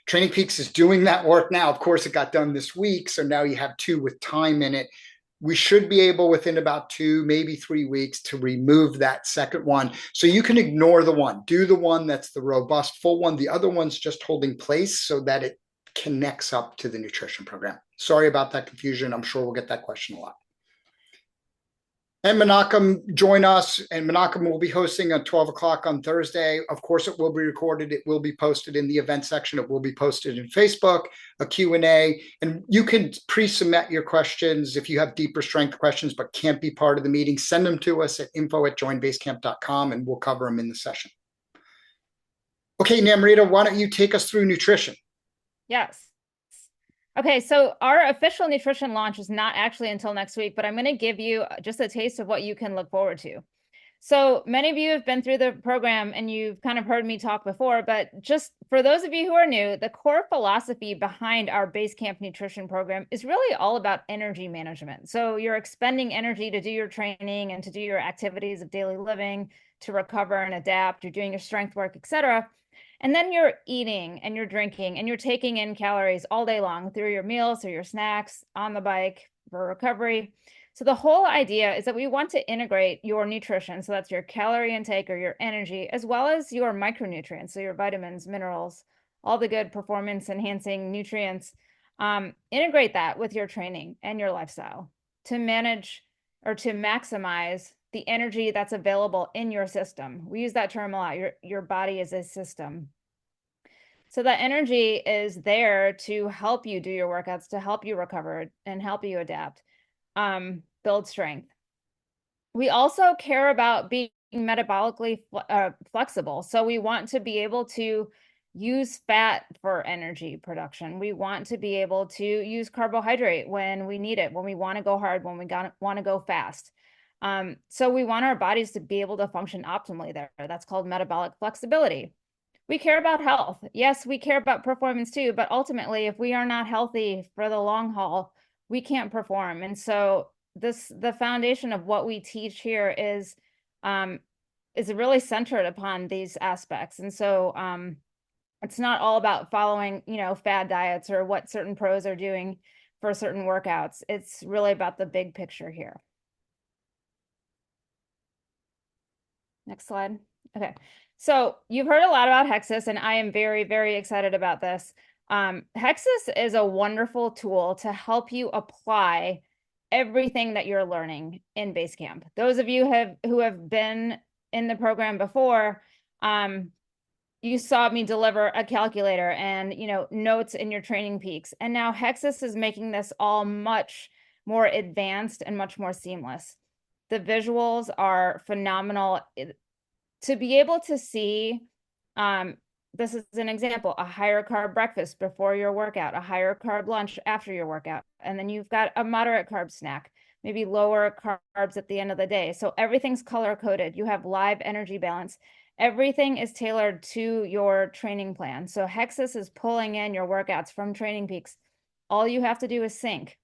S1: Training Peaks is doing that work now. Of course, it got done this week. So now you have 2 with time in it. We should be able within about 2, maybe 3 weeks to remove that second one. So you can ignore the one. Do the one that's the robust full one. The other one's just holding place so that it connects up to the nutrition program. Sorry about that confusion. I'm sure we'll get that question a lot. And Menachem, join us. And Menachem will be hosting at 12 o'clock on Thursday. Of course, it will be recorded. It will be posted in the event section. It will be posted in Facebook, a Q&A. And you can pre-submit your questions if you have deeper strength questions but can't be part of the meeting. Send them to us at info@joinbasecamp.com and we'll cover them in the session. Okay, Namrita, why don't you take us through nutrition?
S2: Yes. Okay, so our official nutrition launch is not actually until next week, but I'm going to give you just a taste of what you can look forward to. So many of you have been through the program and you've kind of heard me talk before, but just for those of you who are new, the core philosophy behind our BaseCamp nutrition program is really all about energy management. So you're expending energy to do your training and to do your activities of daily living, to recover and adapt, you're doing your strength work, etc. And then you're eating and you're drinking and you're taking in calories all day long through your meals or your snacks, on the bike for recovery. So the whole idea is that we want to integrate your nutrition. So that's your calorie intake or your energy, as well as your micronutrients. So your vitamins, minerals, all the good performance enhancing nutrients. Integrate that with your training and your lifestyle to manage or to maximize the energy that's available in your system. We use that term a lot. Your body is a system. So that energy is there to help you do your workouts, to help you recover and help you adapt, build strength. We also care about being metabolically flexible. So we want to be able to use fat for energy production. We want to be able to use carbohydrate when we need it, when we want to go hard, when we want to go fast. So we want our bodies to be able to function optimally there. That's called metabolic flexibility. We care about health. Yes, we care about performance too, but ultimately, if we are not healthy for the long haul, we can't perform. And so the foundation of what we teach here is really centered upon these aspects. And so it's not all about following, fad diets or what certain pros are doing for certain workouts. It's really about the big picture here. Next slide. Okay. So you've heard a lot about Hexus, and I am very, very excited about this. Hexus is a wonderful tool to help you apply everything that you're learning in BaseCamp. Those of you who have been in the program before, you saw me deliver a calculator and notes in your Training Peaks. And now Hexus is making this all much more advanced and much more seamless. The visuals are phenomenal. To be able to see, this is an example, a higher carb breakfast before your workout, a higher carb lunch after your workout, and then you've got a moderate carb snack, maybe lower carbs at the end of the day. So everything's color coded. You have live energy balance. Everything is tailored to your training plan. So Hexus is pulling in your workouts from Training Peaks. All you have to do is sync.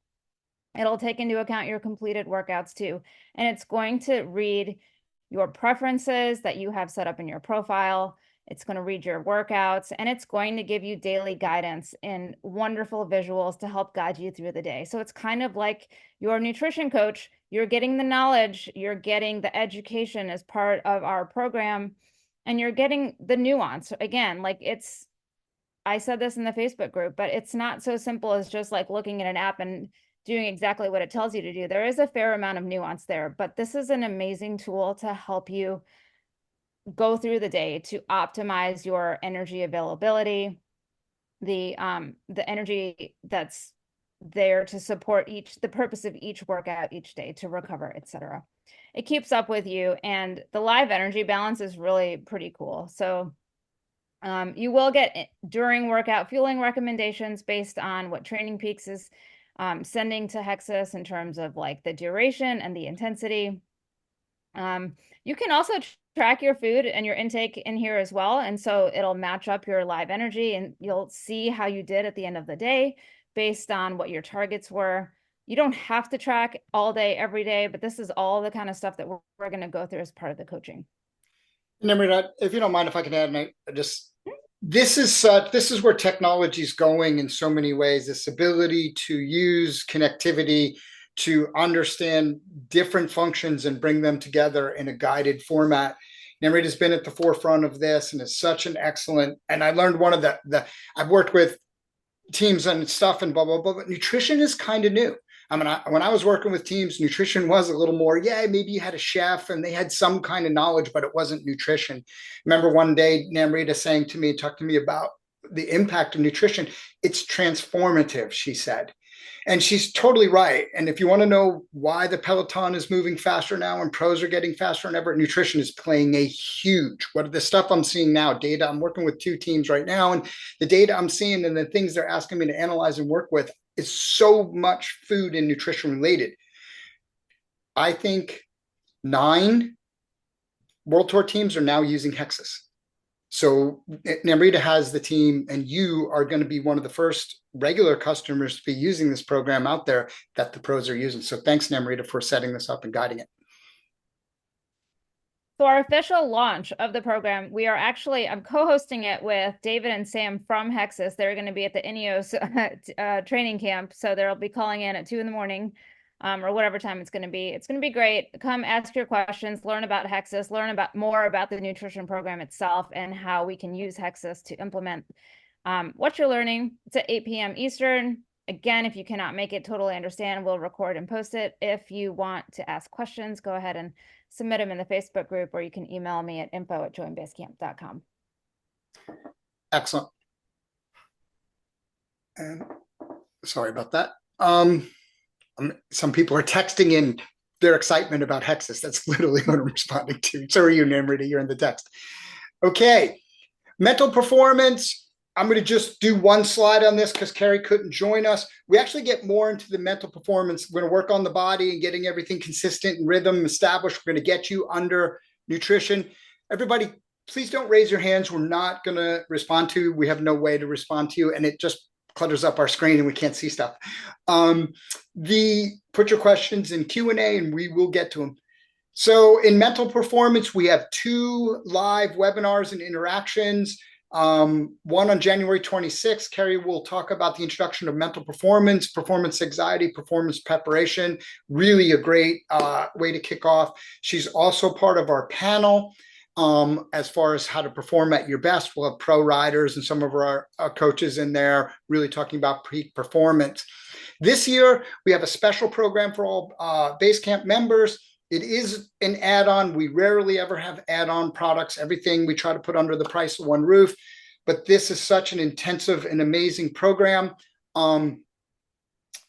S2: It'll take into account your completed workouts too. And it's going to read your preferences that you have set up in your profile. It's going to read your workouts, and it's going to give you daily guidance and wonderful visuals to help guide you through the day. So it's kind of like your nutrition coach. You're getting the knowledge, you're getting the education as part of our program, and you're getting the nuance. Again, like I said this in the Facebook group, but it's not so simple as just like looking at an app and doing exactly what it tells you to do. There is a fair amount of nuance there, but this is an amazing tool to help you go through the day to optimize your energy availability, the energy that's there to support the purpose of each workout each day, to recover, etc. It keeps up with you, and the live energy balance is really pretty cool. So you will get during workout fueling recommendations based on what Training Peaks is sending to Hexus in terms of like the duration and the intensity. You can also track your food and your intake in here as well. And so it'll match up your live energy, and you'll see how you did at the end of the day based on what your targets were. You don't have to track all day, every day, but this is all the kind of stuff that we're going to go through as part of the coaching.
S1: Namrita, if you don't mind, if I can add, this is where technology is going in so many ways. This ability to use connectivity to understand different functions and bring them together in a guided format. Namrita has been at the forefront of this and is such an excellent, and I learned one of the I've worked with teams and stuff and blah, blah, blah, but nutrition is kind of new. I mean, when I was working with teams, nutrition was a little more, maybe you had a chef and they had some kind of knowledge, but it wasn't nutrition. Remember one day, Namrita saying to me, talked to me about the impact of nutrition. It's transformative, she said. And she's totally right. And if you want to know why the Peloton is moving faster now and pros are getting faster than ever, nutrition is playing a huge, what the stuff I'm seeing now, data, I'm working with 2 teams right now, and the data I'm seeing and the things they're asking me to analyze and work with is so much food and nutrition related. I think 9 World Tour teams are now using Hexus. So Namrita has the team, and you are going to be one of the first regular customers to be using this program out there that the pros are using. So thanks, Namrita, for setting this up and guiding it.
S2: So our official launch of the program, I'm co-hosting it with David and Sam from Hexus. They're going to be at the Ineos training camp. So they'll be calling in at 2 a.m. Or whatever time it's going to be. It's going to be great. Come ask your questions, learn about Hexus, learn more about the nutrition program itself and how we can use Hexus to implement what you're learning. It's at 8 p.m. Eastern. Again, if you cannot make it, totally understand. We'll record and post it. If you want to ask questions, go ahead and submit them in the Facebook group, or you can email me at info@joinbasecamp.com.
S1: Excellent. And sorry about that. Some people are texting in their excitement about Hexus. That's literally what I'm responding to. So are you, Namrita, you're in the text. Okay, mental performance. I'm going to just do one slide on this because Carrie couldn't join us. We actually get more into the mental performance. We're going to work on the body and getting everything consistent and rhythm established. We're going to get you under nutrition. Everybody, please don't raise your hands. We're not going to respond to you. We have no way to respond to you, and it just clutters up our screen and we can't see stuff. Put your questions in Q&A and we will get to them. So in mental performance, we have 2 live webinars and interactions. One on January 26th, Carrie will talk about the introduction of mental performance, performance anxiety, performance preparation. Really a great way to kick off. She's also part of our panel as far as how to perform at your best. We'll have pro riders and some of our coaches in there really talking about peak performance. This year, we have a special program for all BaseCamp members. It is an add-on. We rarely ever have add-on products. Everything we try to put under the price of one roof. But this is such an intensive and amazing program. It's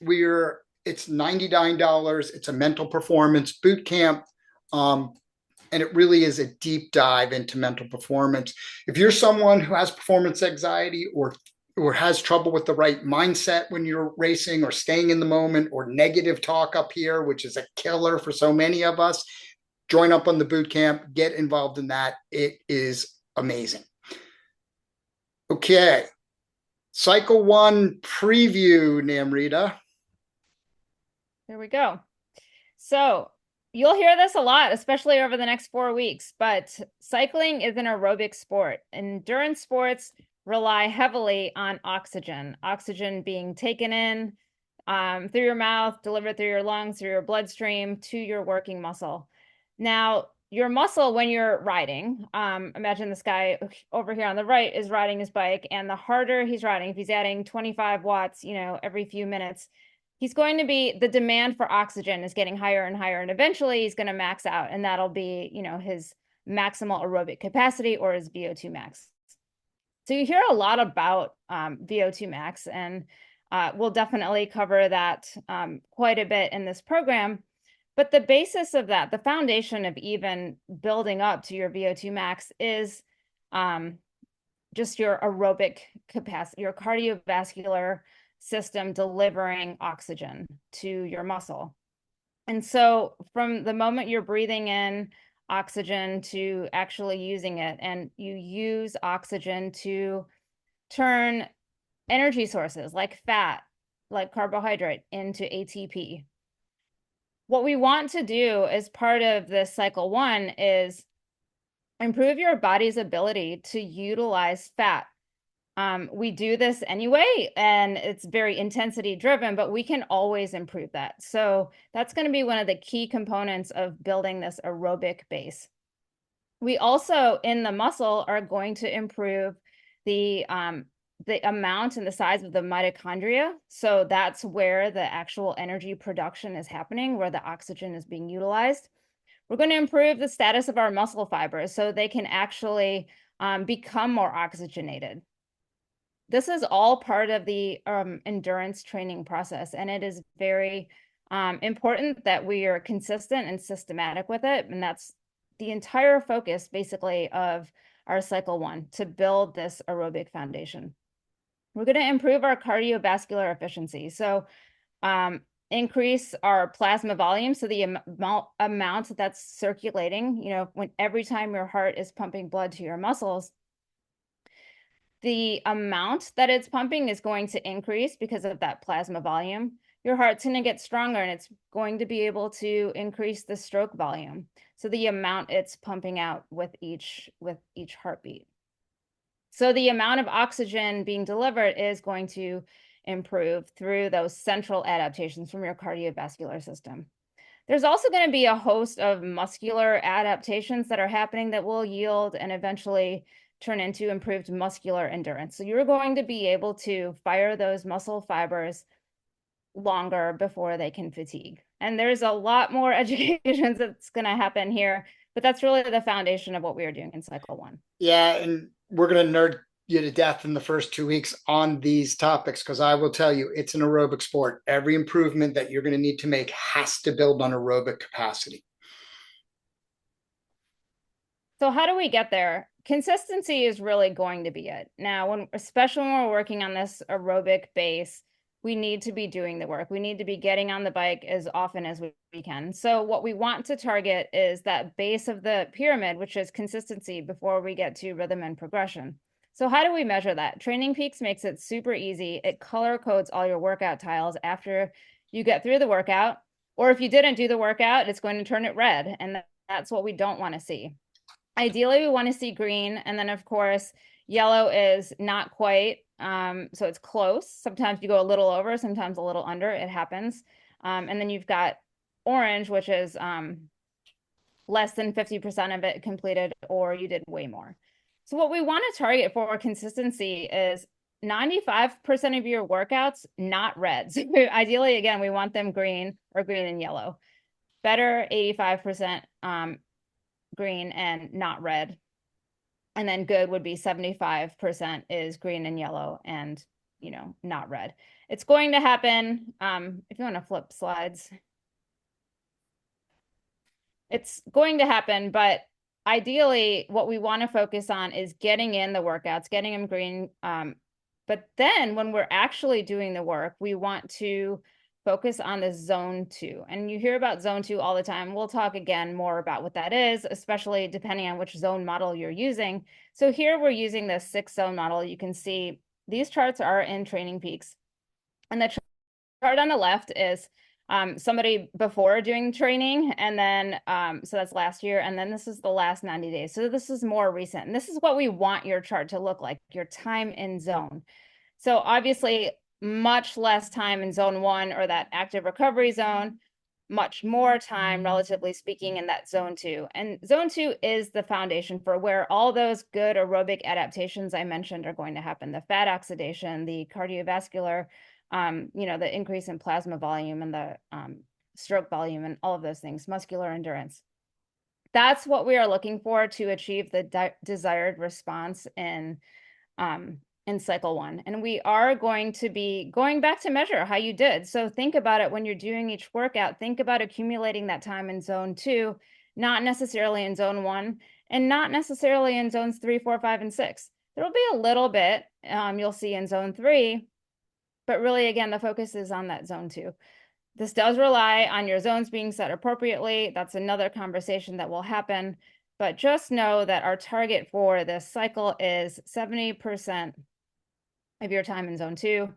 S1: $99. It's a mental performance boot camp. And it really is a deep dive into mental performance. If you're someone who has performance anxiety or has trouble with the right mindset when you're racing or staying in the moment, or negative talk up here, which is a killer for so many of us, join up on the boot camp, get involved in that. It is amazing. Okay. Cycle 1 preview, Namrita.
S2: There we go. So you'll hear this a lot, especially over the next 4 weeks, but cycling is an aerobic sport. Endurance sports rely heavily on oxygen being taken in through your mouth, delivered through your lungs, through your bloodstream to your working muscle. Now, your muscle, when you're riding, imagine this guy over here on the right is riding his bike, and the harder he's riding, if he's adding 25 watts, every few minutes, he's going to be, the demand for oxygen is getting higher and higher, and eventually he's going to max out, and that'll be, his maximal aerobic capacity or his VO2 max. So you hear a lot about VO2 max, and we'll definitely cover that quite a bit in this program. But the basis of that, the foundation of even building up to your VO2 max is just your aerobic capacity, your cardiovascular system delivering oxygen to your muscle. And so from the moment you're breathing in oxygen to actually using it, and you use oxygen to turn energy sources like fat, like carbohydrate, into ATP. What we want to do as part of this cycle 1 is improve your body's ability to utilize fat. We do this anyway, and it's very intensity driven, but we can always improve that. So that's going to be one of the key components of building this aerobic base. We also, in the muscle, are going to improve the amount and the size of the mitochondria. So that's where the actual energy production is happening, where the oxygen is being utilized. We're going to improve the status of our muscle fibers so they can actually become more oxygenated. This is all part of the endurance training process, and it is very important that we are consistent and systematic with it. And that's the entire focus, basically, of our cycle 1, to build this aerobic foundation. We're going to improve our cardiovascular efficiency. So increase our plasma volume, so the amount that's circulating, when every time your heart is pumping blood to your muscles, the amount that it's pumping is going to increase because of that plasma volume. Your heart's going to get stronger, and it's going to be able to increase the stroke volume, so the amount it's pumping out with each heartbeat. So the amount of oxygen being delivered is going to improve through those central adaptations from your cardiovascular system. There's also going to be a host of muscular adaptations that are happening that will yield and eventually turn into improved muscular endurance. So you're going to be able to fire those muscle fibers longer before they can fatigue. And there's a lot more education that's going to happen here, but that's really the foundation of what we are doing in cycle 1.
S1: Yeah, and we're going to nerd you to death in the first 2 weeks on these topics, because I will tell you, it's an aerobic sport. Every improvement that you're going to need to make has to build on aerobic capacity.
S2: So how do we get there? Consistency is really going to be it. Now, especially when we're working on this aerobic base, we need to be doing the work. We need to be getting on the bike as often as we can. So what we want to target is that base of the pyramid, which is consistency, before we get to rhythm and progression. So how do we measure that? Training Peaks makes it super easy. It color codes all your workout tiles after you get through the workout, or if you didn't do the workout, it's going to turn it red, and that's what we don't want to see. Ideally, we want to see green, and then of course, yellow is not quite, so it's close. Sometimes you go a little over, sometimes a little under, it happens. And then you've got orange, which is less than 50% of it completed, or you did way more. So what we want to target for consistency is 95% of your workouts, not red. So ideally, again, we want them green or green and yellow. Better 85% green and not red. And then good would be 75% is green and yellow and, not red. It's going to happen. If you want to flip slides, it's going to happen, but ideally what we want to focus on is getting in the workouts, getting them green. But then when we're actually doing the work, we want to focus on the zone 2. And you hear about zone 2 all the time. We'll talk again more about what that is, especially depending on which zone model you're using. So here we're using the 6-zone model. You can see these charts are in Training Peaks. And the chart on the left is somebody before doing training, and then so that's last year, and then this is the last 90 days. So this is more recent, and this is what we want your chart to look like, your time in zone. So obviously much less time in zone 1 or that active recovery zone, much more time, relatively speaking, in that zone 2. And zone 2 is the foundation for where all those good aerobic adaptations I mentioned are going to happen. The fat oxidation, the cardiovascular, the increase in plasma volume and the stroke volume and all of those things, muscular endurance. That's what we are looking for to achieve the desired response in cycle 1. And we are going to be going back to measure how you did. So think about it when you're doing each workout, think about accumulating that time in zone 2, not necessarily in zone 1, and not necessarily in zones 3, 4, 5, and 6. There will be a little bit you'll see in zone 3, but really, again, the focus is on that zone 2. This does rely on your zones being set appropriately. That's another conversation that will happen. But just know that our target for this cycle is 70% of your time in zone 2.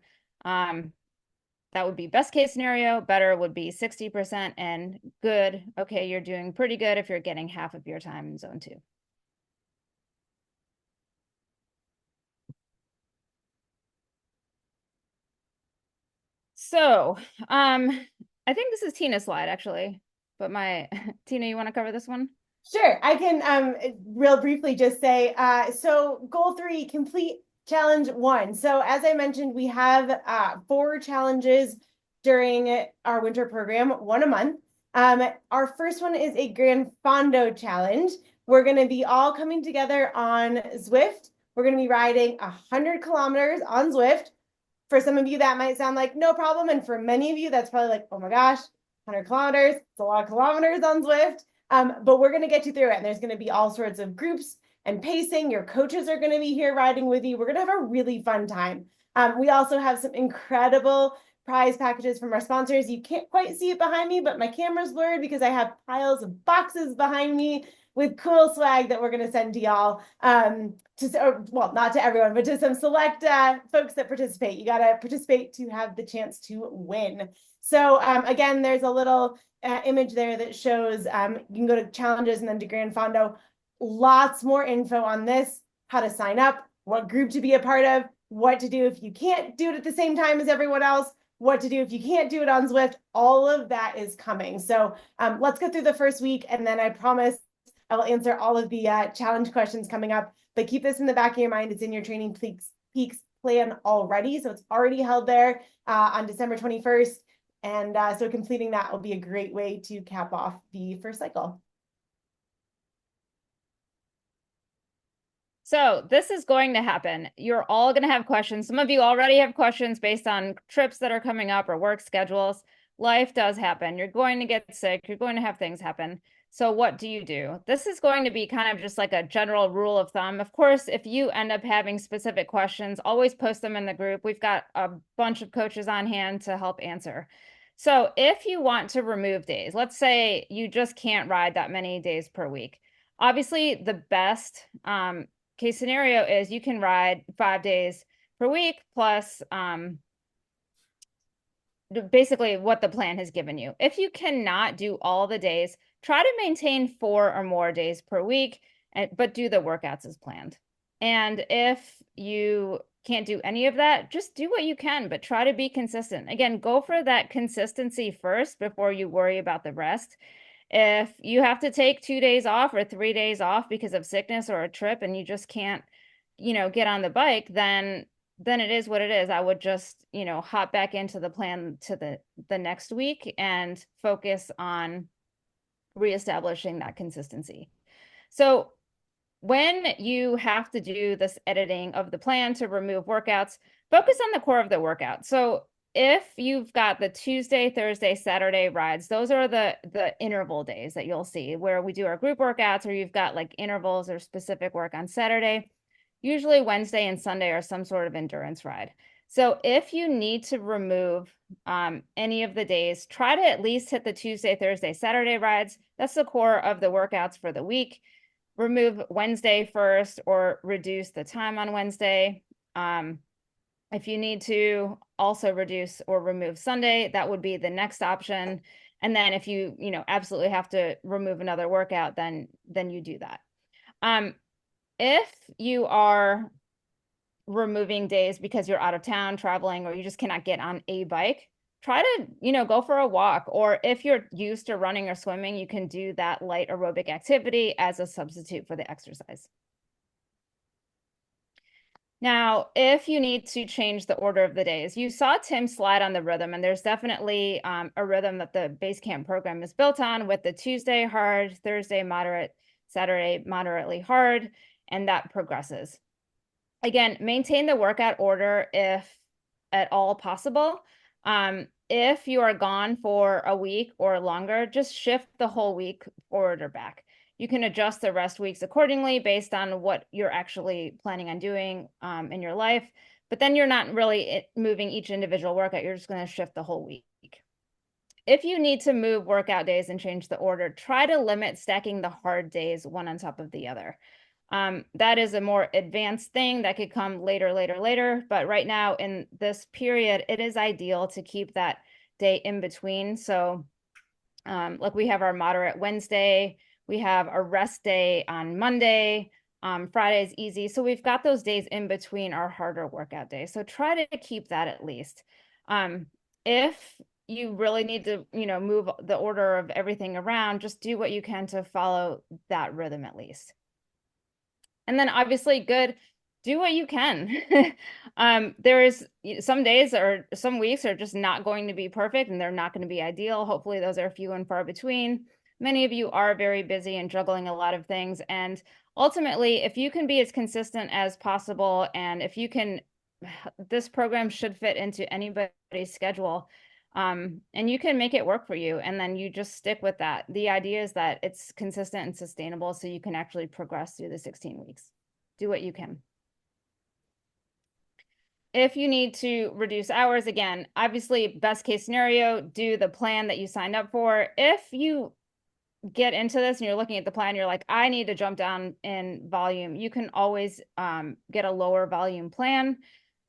S2: That would be best case scenario. Better would be 60%, and good. Okay, you're doing pretty good if you're getting half of your time in zone 2. So I think this is Tina's slide, actually, but Tina, you want to cover this one?
S4: Sure, I can real briefly just say, so goal 3, complete challenge 1. So as I mentioned, we have 4 challenges during our winter program, 1 a month. Our first one is a Gran Fondo challenge. We're going to be all coming together on Zwift. We're going to be riding 100 kilometers on Zwift. For some of you, that might sound like no problem. And for many of you, that's probably like, oh my gosh, 100 kilometers. It's a lot of kilometers on Zwift. But we're going to get you through it. And there's going to be all sorts of groups and pacing. Your coaches are going to be here riding with you. We're going to have a really fun time. We also have some incredible prize packages from our sponsors. You can't quite see it behind me, but my camera's blurred because I have piles of boxes behind me with cool swag that we're going to send to y'all. Well, not to everyone, but to some select folks that participate. You got to participate to have the chance to win. So again, there's a little image there that shows you can go to challenges and then to Gran Fondo. Lots more info on this, how to sign up, what group to be a part of, what to do if you can't do it at the same time as everyone else, what to do if you can't do it on Zwift. All of that is coming. So let's go through the first week, and then I promise I will answer all of the challenge questions coming up. But keep this in the back of your mind. It's in your Training Peaks plan already. So it's already held there on December 21st. And so completing that will be a great way to cap off the first cycle.
S2: So this is going to happen. You're all going to have questions. Some of you already have questions based on trips that are coming up or work schedules. Life does happen. You're going to get sick. You're going to have things happen. So what do you do? This is going to be kind of just like a general rule of thumb. Of course, if you end up having specific questions, always post them in the group. We've got a bunch of coaches on hand to help answer. So if you want to remove days, let's say you just can't ride that many days per week. Obviously, the best case scenario is you can ride 5 days per week plus basically what the plan has given you. If you cannot do all the days, try to maintain 4 or more days per week, but do the workouts as planned. And if you can't do any of that, just do what you can, but try to be consistent. Again, go for that consistency first before you worry about the rest. If you have to take 2 days off or 3 days off because of sickness or a trip and you just can't, get on the bike, then it is what it is. I would just, hop back into the plan to the next week and focus on reestablishing that consistency. So when you have to do this editing of the plan to remove workouts, focus on the core of the workout. So if you've got the Tuesday, Thursday, Saturday rides, those are the interval days that you'll see where we do our group workouts, or you've got like intervals or specific work on Saturday. Usually Wednesday and Sunday are some sort of endurance ride. So if you need to remove any of the days, try to at least hit the Tuesday, Thursday, Saturday rides. That's the core of the workouts for the week. Remove Wednesday first or reduce the time on Wednesday. If you need to also reduce or remove Sunday, that would be the next option. And then if you absolutely have to remove another workout, then you do that. If you are removing days because you're out of town traveling, or you just cannot get on a bike, try to go for a walk. Or if you're used to running or swimming, you can do that light aerobic activity as a substitute for the exercise. Now, if you need to change the order of the days, you saw Tim slide on the rhythm, and there's definitely a rhythm that the BaseCamp program is built on, with the Tuesday hard, Thursday moderate, Saturday moderately hard, and that progresses. Again, maintain the workout order if at all possible. If you are gone for a week or longer, just shift the whole week forward or back. You can adjust the rest weeks accordingly based on what you're actually planning on doing in your life. But then you're not really moving each individual workout. You're just going to shift the whole week. If you need to move workout days and change the order, try to limit stacking the hard days one on top of the other. That is a more advanced thing that could come later. But right now in this period, it is ideal to keep that day in between. So like we have our moderate Wednesday, we have a rest day on Monday, Friday is easy. So we've got those days in between our harder workout days. So try to keep that at least. If you really need to, move the order of everything around, just do what you can to follow that rhythm at least. And then obviously do what you can. There's some days or some weeks are just not going to be perfect, and they're not going to be ideal. Hopefully those are few and far between. Many of you are very busy and juggling a lot of things. And ultimately, if you can be as consistent as possible, and if you can, this program should fit into anybody's schedule. And you can make it work for you, and then you just stick with that. The idea is that it's consistent and sustainable, so you can actually progress through the 16 weeks. Do what you can. If you need to reduce hours, again, obviously best case scenario, do the plan that you signed up for. If you get into this and you're looking at the plan, you're like, I need to jump down in volume, you can always get a lower volume plan.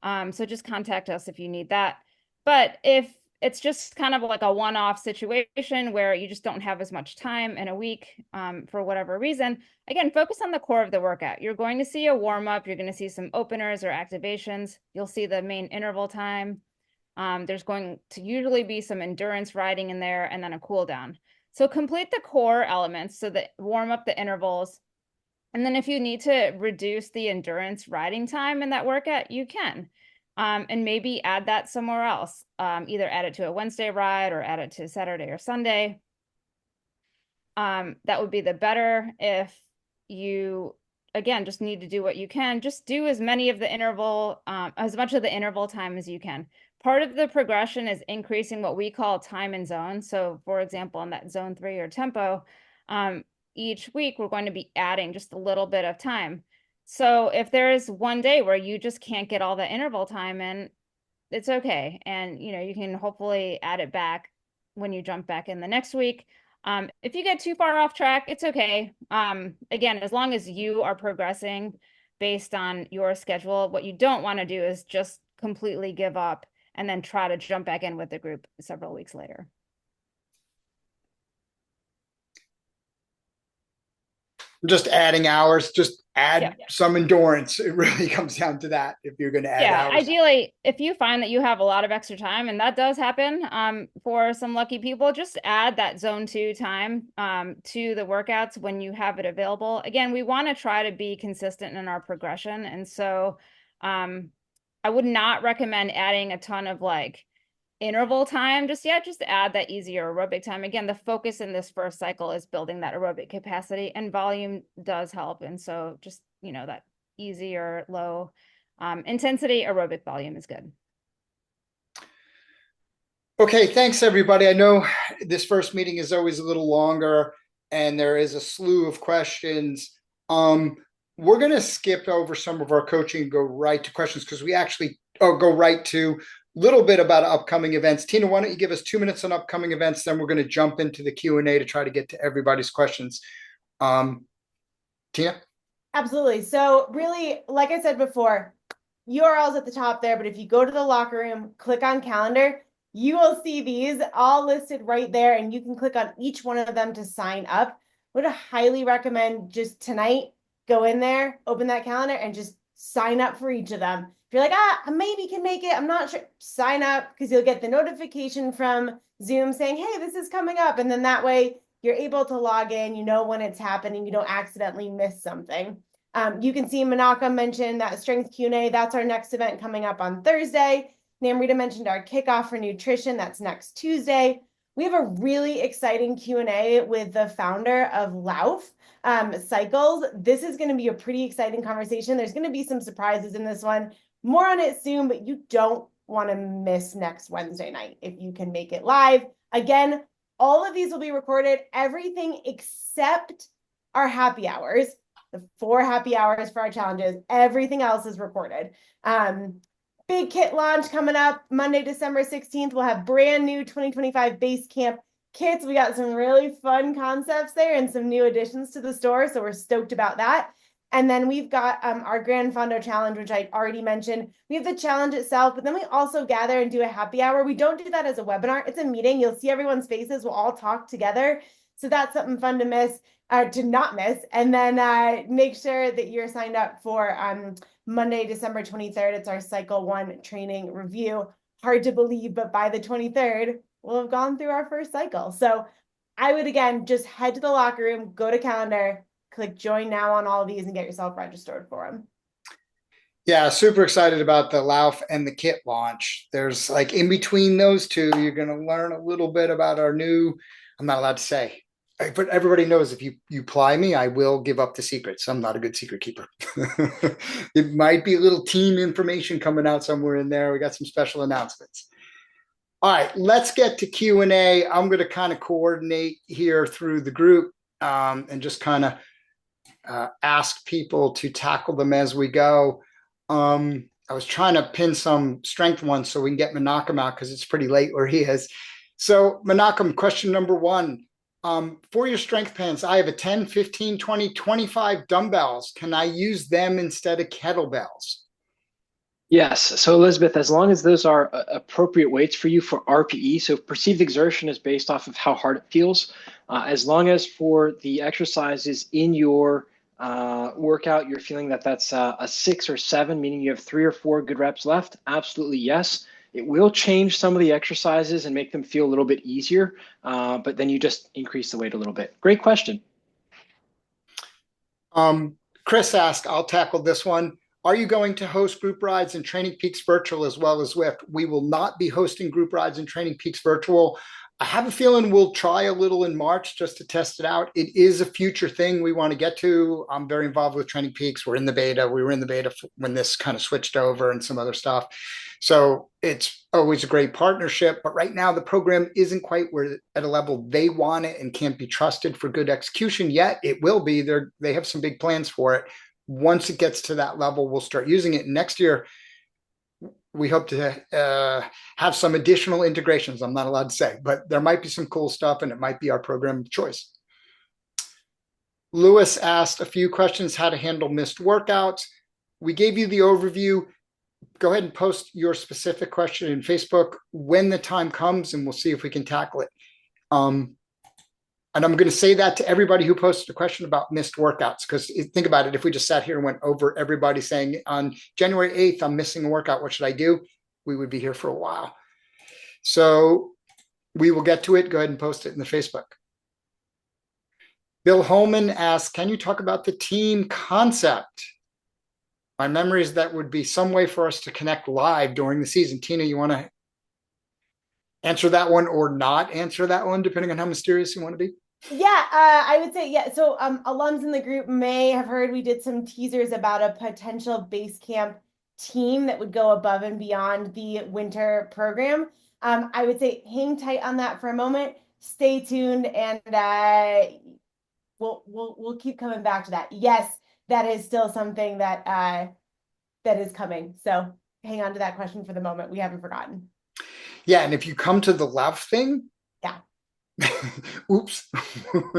S2: So just contact us if you need that. But if it's just kind of like a one-off situation where you just don't have as much time in a week for whatever reason, again, focus on the core of the workout. You're going to see a warm-up. You're going to see some openers or activations. You'll see the main interval time. There's going to usually be some endurance riding in there, and then a cool down. So complete the core elements, so that warm up the intervals. And then if you need to reduce the endurance riding time in that workout, you can. And maybe add that somewhere else. Either add it to a Wednesday ride or add it to Saturday or Sunday. That would be the better. If you, again, just need to do what you can, just do as many of the interval, as much of the interval time as you can. Part of the progression is increasing what we call time and zone. So for example, in that zone 3 or tempo, each week we're going to be adding just a little bit of time. So if there is one day where you just can't get all the interval time in, it's okay. And, you can hopefully add it back when you jump back in the next week. If you get too far off track, it's okay. Again, as long as you are progressing based on your schedule, what you don't want to do is just completely give up and then try to jump back in with the group several weeks later.
S1: Just adding hours, just add some endurance. It really comes down to that. If you're going to add hours.
S2: Ideally, if you find that you have a lot of extra time, and that does happen for some lucky people, just add that zone 2 time to the workouts when you have it available. Again, we want to try to be consistent in our progression. And so I would not recommend adding a ton of interval time just yet. Just add that easier aerobic time. Again, the focus in this first cycle is building that aerobic capacity, and volume does help. And so just, that easier, low intensity aerobic volume is good.
S1: Okay, thanks everybody. I know this first meeting is always a little longer and there is a slew of questions. We're going to skip over some of our coaching and go right to questions, because we actually go right to a little bit about upcoming events. Tina, why don't you give us 2 minutes on upcoming events, then we're going to jump into the Q&A to try to get to everybody's questions. Tina?
S4: Absolutely. So really, like I said before, URL's at the top there, but if you go to the locker room, click on calendar, you will see these all listed right there, and you can click on each one of them to sign up. Would highly recommend just tonight, go in there, open that calendar, and just sign up for each of them. If you're like, I maybe can make it, I'm not sure, sign up, because you'll get the notification from Zoom saying, hey, this is coming up. And then that way you're able to log in, you know when it's happening, you don't accidentally miss something. You can see Manaka mentioned that strength Q&A. That's our next event coming up on Thursday. Namrita mentioned our kickoff for nutrition. That's next Tuesday. We have a really exciting Q&A with the founder of Lauf Cycles. This is going to be a pretty exciting conversation. There's going to be some surprises in this one. More on it soon, but you don't want to miss next Wednesday night if you can make it live. Again, all of these will be recorded, everything except our happy hours. The 4 happy hours for our challenges. Everything else is recorded. Big kit launch coming up Monday, December 16th. We'll have brand new 2025 BaseCamp kits. We got some really fun concepts there and some new additions to the store. So we're stoked about that. And then we've got our Grand Fondo Challenge, which I already mentioned. We have the challenge itself, but then we also gather and do a happy hour. We don't do that as a webinar. It's a meeting. You'll see everyone's faces. We'll all talk together. So that's something fun to not miss. And then make sure that you're signed up for Monday, December 23rd. It's our Cycle 1 training review. Hard to believe, but by the 23rd, we'll have gone through our first cycle. So I would, again, just head to the locker room, go to calendar, click join now on all of these and get yourself registered for them.
S1: Yeah, super excited about the Lauf and the kit launch. There's like in between those two, you're going to learn a little bit about our new, I'm not allowed to say, but everybody knows if you ply me, I will give up the secrets. I'm not a good secret keeper. It might be a little team information coming out somewhere in there. We got some special announcements. All right, let's get to Q&A. I'm going to kind of coordinate here through the group and just kind of ask people to tackle them as we go. I was trying to pin some strength ones so we can get Menachem out because it's pretty late where he is. So Menachem, question number 1. For your strength pants, I have a 10, 15, 20, 25 dumbbells. Can I use them instead of kettlebells?
S3: Yes. So Elizabeth, as long as those are appropriate weights for you for RPE, so perceived exertion is based off of how hard it feels. As long as for the exercises in your workout, you're feeling that that's a 6 or 7, meaning you have 3 or 4 good reps left, absolutely yes. It will change some of the exercises and make them feel a little bit easier, but then you just increase the weight a little bit. Great question.
S1: Chris asked, I'll tackle this one. Are you going to host group rides and Training Peaks virtual as well as Zwift? We will not be hosting group rides and Training Peaks virtual. I have a feeling we'll try a little in March just to test it out. It is a future thing we want to get to. I'm very involved with Training Peaks. We're in the beta. We were in the beta when this kind of switched over and some other stuff. So it's always a great partnership. But right now, the program isn't quite where at a level they want it and can't be trusted for good execution yet. It will be. They have some big plans for it. Once it gets to that level, we'll start using it. Next year, we hope to have some additional integrations. I'm not allowed to say, but there might be some cool stuff and it might be our program of choice. Lewis asked a few questions, how to handle missed workouts. We gave you the overview. Go ahead and post your specific question in Facebook when the time comes and we'll see if we can tackle it. And I'm going to say that to everybody who posted a question about missed workouts, because think about it. If we just sat here and went over everybody saying on January 8th, I'm missing a workout, what should I do? We would be here for a while. So we will get to it. Go ahead and post it in the Facebook. Bill Holman asks, can you talk about the team concept? My memory is that would be some way for us to connect live during the season. Tina, you want to answer that one or not answer that one, depending on how mysterious you want to be?
S4: Yeah, I would say, yeah. So alums in the group may have heard we did some teasers about a potential BaseCamp team that would go above and beyond the winter program. I would say hang tight on that for a moment. Stay tuned, and we'll keep coming back to that. Yes, that is still something that that is coming. So hang on to that question for the moment. We haven't forgotten.
S1: Yeah, and if you come to the love thing,
S4: Yeah.
S1: oops.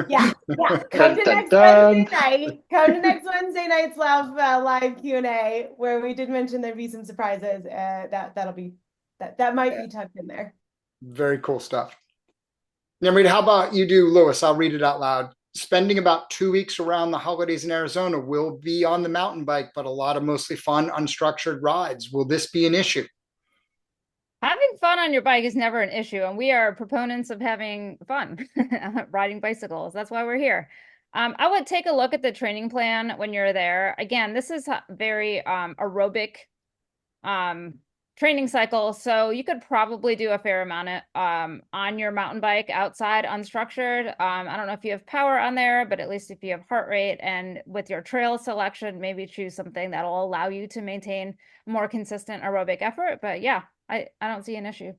S4: Yeah.
S3: Dun,
S4: Come to
S3: dun,
S4: next
S3: dun.
S4: Wednesday night. Come to next Wednesday night's live Q&A, where we did mention there'd be some surprises. That might be tucked in there.
S1: Very cool stuff. Namrita, how about you do Lewis? I'll read it out loud. Spending about 2 weeks around the holidays in Arizona. Will be on the mountain bike, but a lot of mostly fun, unstructured rides. Will this be an issue?
S2: Having fun on your bike is never an issue, and we are proponents of having fun riding bicycles. That's why we're here. I would take a look at the training plan when you're there. Again, this is very aerobic training cycle, so you could probably do a fair amount on your mountain bike outside, unstructured. I don't know if you have power on there, but at least if you have heart rate, and with your trail selection, maybe choose something that'll allow you to maintain more consistent aerobic effort. But yeah, I don't see an issue.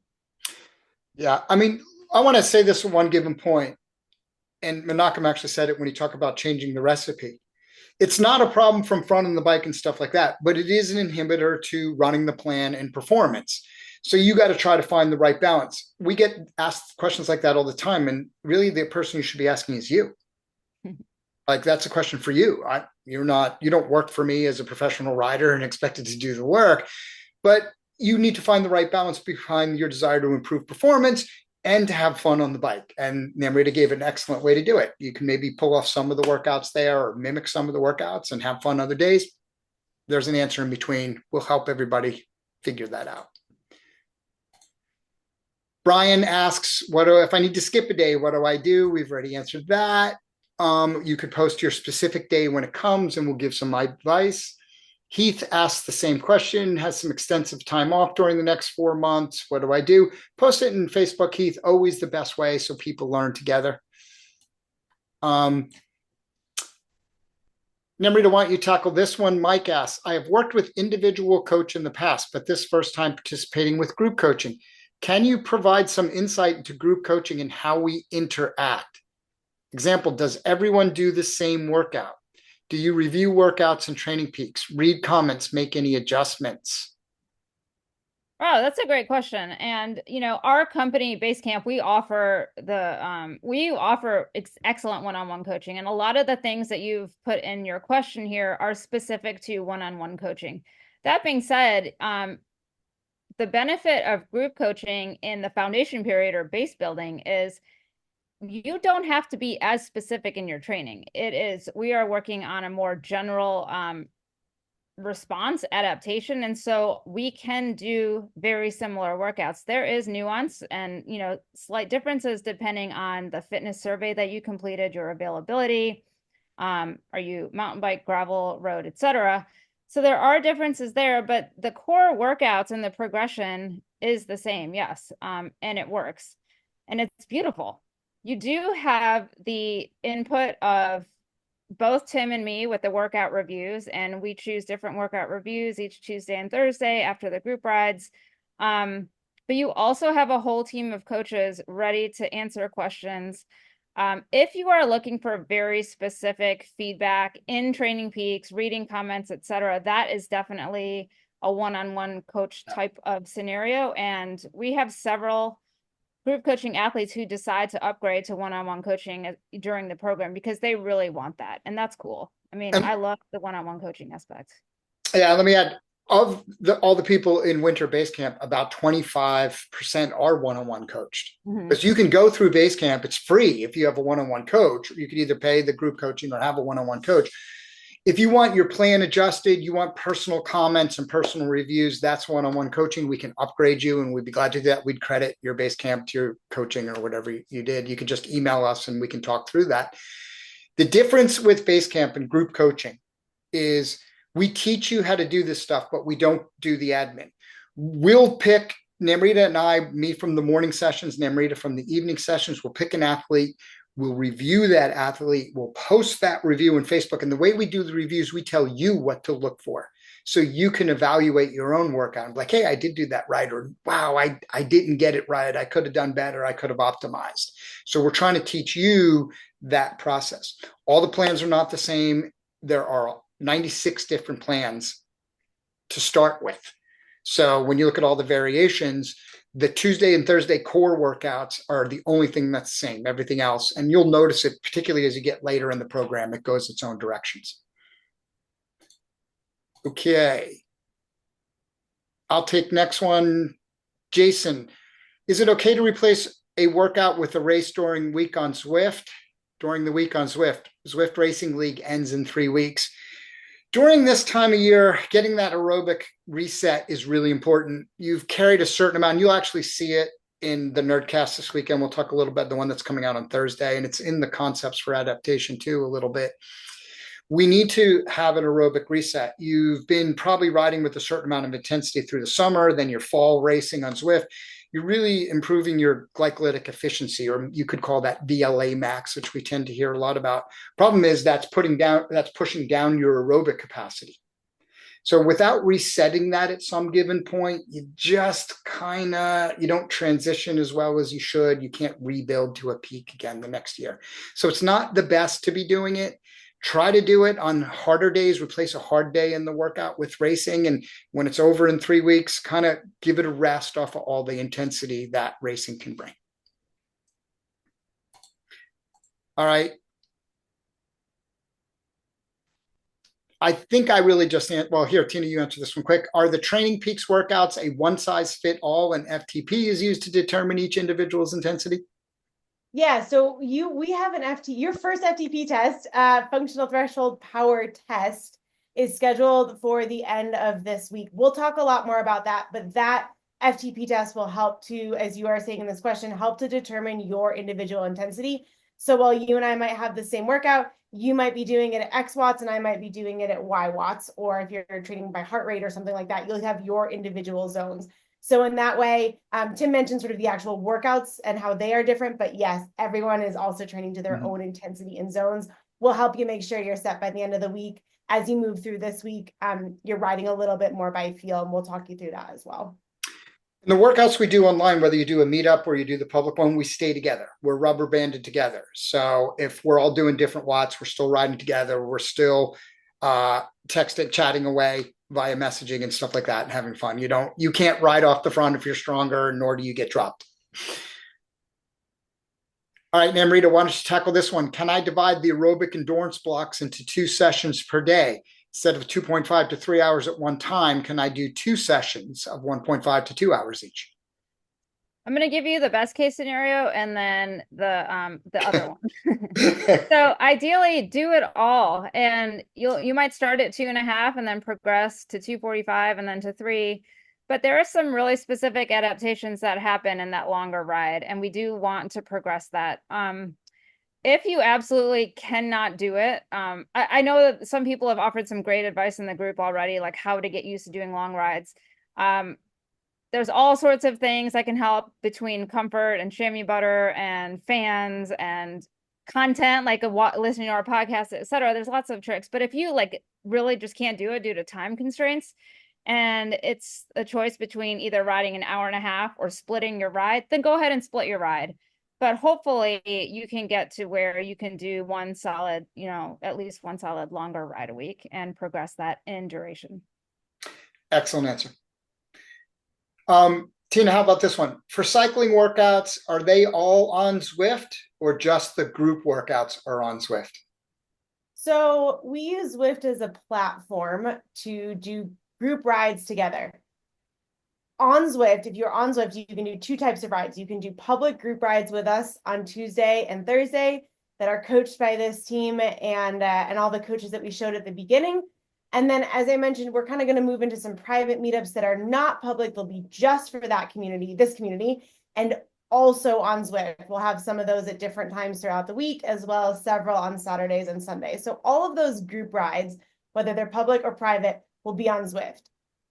S1: Yeah, I mean, I want to say this at one given point, and Menachem actually said it when he talked about changing the recipe. It's not a problem from front on the bike and stuff like that, but it is an inhibitor to running the plan and performance. So you got to try to find the right balance. We get asked questions like that all the time, and really the person you should be asking is you. Like, that's a question for you. You don't work for me as a professional rider and expected to do the work, but you need to find the right balance behind your desire to improve performance and to have fun on the bike. And Namrita gave an excellent way to do it. You can maybe pull off some of the workouts there or mimic some of the workouts and have fun other days. There's an answer in between. We'll help everybody figure that out. Brian asks, if I need to skip a day, what do I do? We've already answered that. You could post your specific day when it comes and we'll give some advice. Heath asked the same question, has some extensive time off during the next 4 months. What do I do? Post it in Facebook, Heath, always the best way so people learn together. Namrita, why don't you tackle this one? Mike asks, I have worked with individual coach in the past, but this first time participating with group coaching. Can you provide some insight into group coaching and how we interact? Example, does everyone do the same workout? Do you review workouts and training peaks, read comments, make any adjustments?
S2: Oh, that's a great question. And, our company, BaseCamp, we offer excellent one-on-one coaching. And a lot of the things that you've put in your question here are specific to one-on-one coaching. That being said, the benefit of group coaching in the foundation period or base building is you don't have to be as specific in your training. We are working on a more general response adaptation. And so we can do very similar workouts. There is nuance and, slight differences depending on the fitness survey that you completed, your availability. Are you mountain bike, gravel, road, etc. So there are differences there, but the core workouts and the progression is the same. Yes. And it works and it's beautiful. You do have the input of both Tim and me with the workout reviews, and we choose different workout reviews each Tuesday and Thursday after the group rides. But you also have a whole team of coaches ready to answer questions. If you are looking for very specific feedback in training peaks, reading comments, etc., that is definitely a one-on-one coach type of scenario. And we have several group coaching athletes who decide to upgrade to one-on-one coaching during the program because they really want that. And that's cool. I mean, I love the one-on-one coaching aspect.
S1: Yeah, let me add, of all the people in winter base camp, about 25% are one-on-one coached. Because you can go through base camp, it's free if you have a one-on-one coach. You could either pay the group coaching or have a one-on-one coach. If you want your plan adjusted, you want personal comments and personal reviews, that's one-on-one coaching. We can upgrade you and we'd be glad to do that. We'd credit your base camp to your coaching or whatever you did. You could just email us and we can talk through that. The difference with base camp and group coaching is we teach you how to do this stuff, but we don't do the admin. We'll pick, Namrita and I, me from the morning sessions, Namrita from the evening sessions, we'll pick an athlete. We'll review that athlete. We'll post that review on Facebook. And the way we do the reviews, we tell you what to look for. So you can evaluate your own workout. Like, hey, I did do that right. Or, wow, I didn't get it right. I could have done better. I could have optimized. So we're trying to teach you that process. All the plans are not the same. There are 96 different plans to start with. So when you look at all the variations, the Tuesday and Thursday core workouts are the only thing that's the same, everything else. And you'll notice it, particularly as you get later in the program, it goes its own directions. Okay. I'll take next one. Jason, is it okay to replace a workout with a race during the week on Zwift? Zwift Racing League ends in 3 weeks. During this time of year, getting that aerobic reset is really important. You've carried a certain amount. You'll actually see it in the Nerdcast this weekend. We'll talk a little bit, the one that's coming out on Thursday, and it's in the concepts for adaptation too, a little bit. We need to have an aerobic reset. You've been probably riding with a certain amount of intensity through the summer, then your fall racing on Zwift. You're really improving your glycolytic efficiency, or you could call that VLA max, which we tend to hear a lot about. Problem is that's pushing down your aerobic capacity. So without resetting that at some given point, you just you don't transition as well as you should. You can't rebuild to a peak again the next year. So it's not the best to be doing it. Try to do it on harder days, replace a hard day in the workout with racing. And when it's over in 3 weeks, kind of give it a rest off of all the intensity that racing can bring. All right. I think I really just, well, here, Tina, you answer this one quick. Are the Training Peaks workouts a one-size-fit-all, and FTP is used to determine each individual's intensity?
S4: Yeah, so we have your first FTP test, functional threshold power test, is scheduled for the end of this week. We'll talk a lot more about that, but that FTP test will help to, as you are saying in this question, help to determine your individual intensity. So while you and I might have the same workout, you might be doing it at X watts and I might be doing it at Y watts, or if you're training by heart rate or something like that, you'll have your individual zones. So in that way, Tim mentioned sort of the actual workouts and how they are different, but yes, everyone is also training to their own intensity and zones. We'll help you make sure you're set by the end of the week. As you move through this week, you're riding a little bit more by feel, and we'll talk you through that as well.
S1: And the workouts we do online, whether you do a meetup or you do the public one, we stay together. We're rubber banded together. So if we're all doing different watts, we're still riding together. We're still texting, chatting away via messaging and stuff like that, and having fun. You can't ride off the front if you're stronger, nor do you get dropped. All right, Namrita, why don't you tackle this one? Can I divide the aerobic endurance blocks into 2 sessions per day? Instead of 2.5 to 3 hours at one time, can I do 2 sessions of 1.5 to 2 hours each?
S2: I'm going to give you the best case scenario and then the other one. So ideally do it all, and you might start at 2.5 and then progress to 2:45 and then to 3. But there are some really specific adaptations that happen in that longer ride, and we do want to progress that. If you absolutely cannot do it, I know that some people have offered some great advice in the group already, like how to get used to doing long rides. There's all sorts of things that can help, between comfort and chamois butter and fans and content, like listening to our podcast, etc. There's lots of tricks. But if you really just can't do it due to time constraints, and it's a choice between either riding an hour and a half or splitting your ride, then go ahead and split your ride. But hopefully you can get to where you can do one solid, at least one solid longer ride a week and progress that in duration.
S1: Excellent answer. Tina, how about this one? For cycling workouts, are they all on Zwift, or just the group workouts are on Zwift?
S4: So we use Zwift as a platform to do group rides together. On Zwift, if you're on Zwift, you can do 2 types of rides. You can do public group rides with us on Tuesday and Thursday that are coached by this team and all the coaches that we showed at the beginning. And then, as I mentioned, we're kind of going to move into some private meetups that are not public. They'll be just for that community, this community, and also on Zwift. We'll have some of those at different times throughout the week, as well as several on Saturdays and Sundays. So all of those group rides, whether they're public or private, will be on Zwift.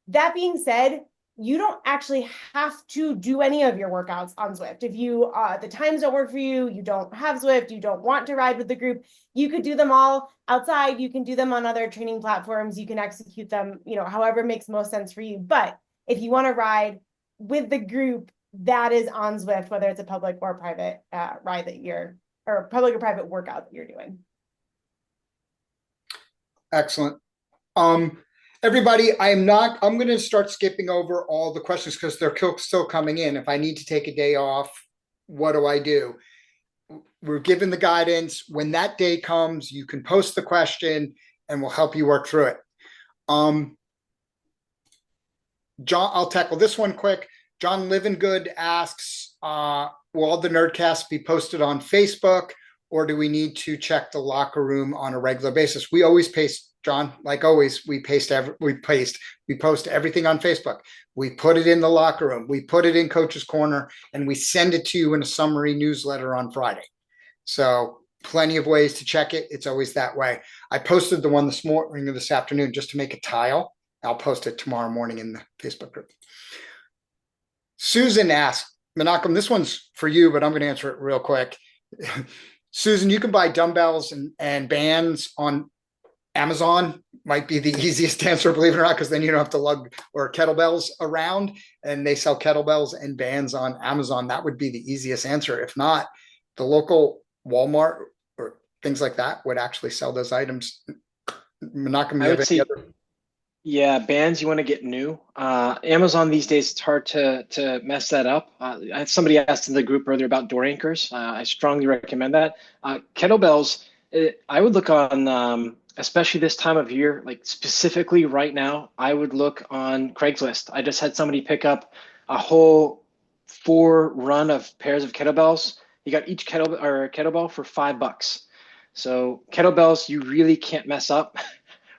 S4: That being said, you don't actually have to do any of your workouts on Zwift. If you the times don't work for you, you don't have Zwift, you don't want to ride with the group, you could do them all outside. You can do them on other training platforms. You can execute them, however makes most sense for you. But if you want to ride with the group, that is on Zwift, whether it's a public or private ride or public or private workout that you're doing.
S1: Excellent. Everybody, I'm going to start skipping over all the questions because they're still coming in. If I need to take a day off, what do I do? We're given the guidance. When that day comes, you can post the question and we'll help you work through it. John, I'll tackle this one quick. John Livengood asks, will all the Nerdcasts be posted on Facebook, or do we need to check the locker room on a regular basis? We always paste, John, like always, we post everything on Facebook. We put it in the locker room. We put it in Coach's Corner, and we send it to you in a summary newsletter on Friday. So plenty of ways to check it. It's always that way. I posted the one this morning or this afternoon just to make a tile. I'll post it tomorrow morning in the Facebook group. Susan asked, Menachem, this one's for you, but I'm going to answer it real quick. Susan, you can buy dumbbells and bands on Amazon. Might be the easiest answer, believe it or not, because then you don't have to lug or kettlebells around, and they sell kettlebells and bands on Amazon. That would be the easiest answer. If not, the local Walmart or things like that would actually sell those items. Menachem, you have any other?
S3: Yeah, bands you want to get new. Amazon these days, it's hard to mess that up. Somebody asked in the group earlier about door anchors. I strongly recommend that. Kettlebells, I would look on, especially this time of year, like specifically right now, I would look on Craigslist. I just had somebody pick up a whole 4 run of pairs of kettlebells. You got each kettlebell for $5. So kettlebells, you really can't mess up.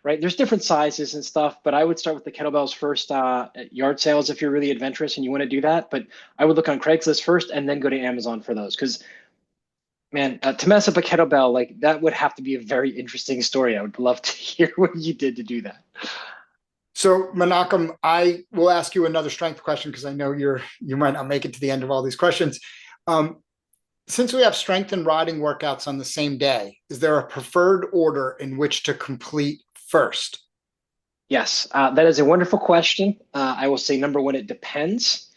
S3: Right, there's different sizes and stuff, but I would start with the kettlebells first at yard sales if you're really adventurous and you want to do that. But I would look on Craigslist first and then go to Amazon for those, because, man, to mess up a kettlebell, like that would have to be a very interesting story. I would love to hear what you did to do that.
S1: So Menachem, I will ask you another strength question because I know you might not make it to the end of all these questions. Since we have strength and riding workouts on the same day, is there a preferred order in which to complete first?
S3: Yes, that is a wonderful question. I will say, number one, it depends.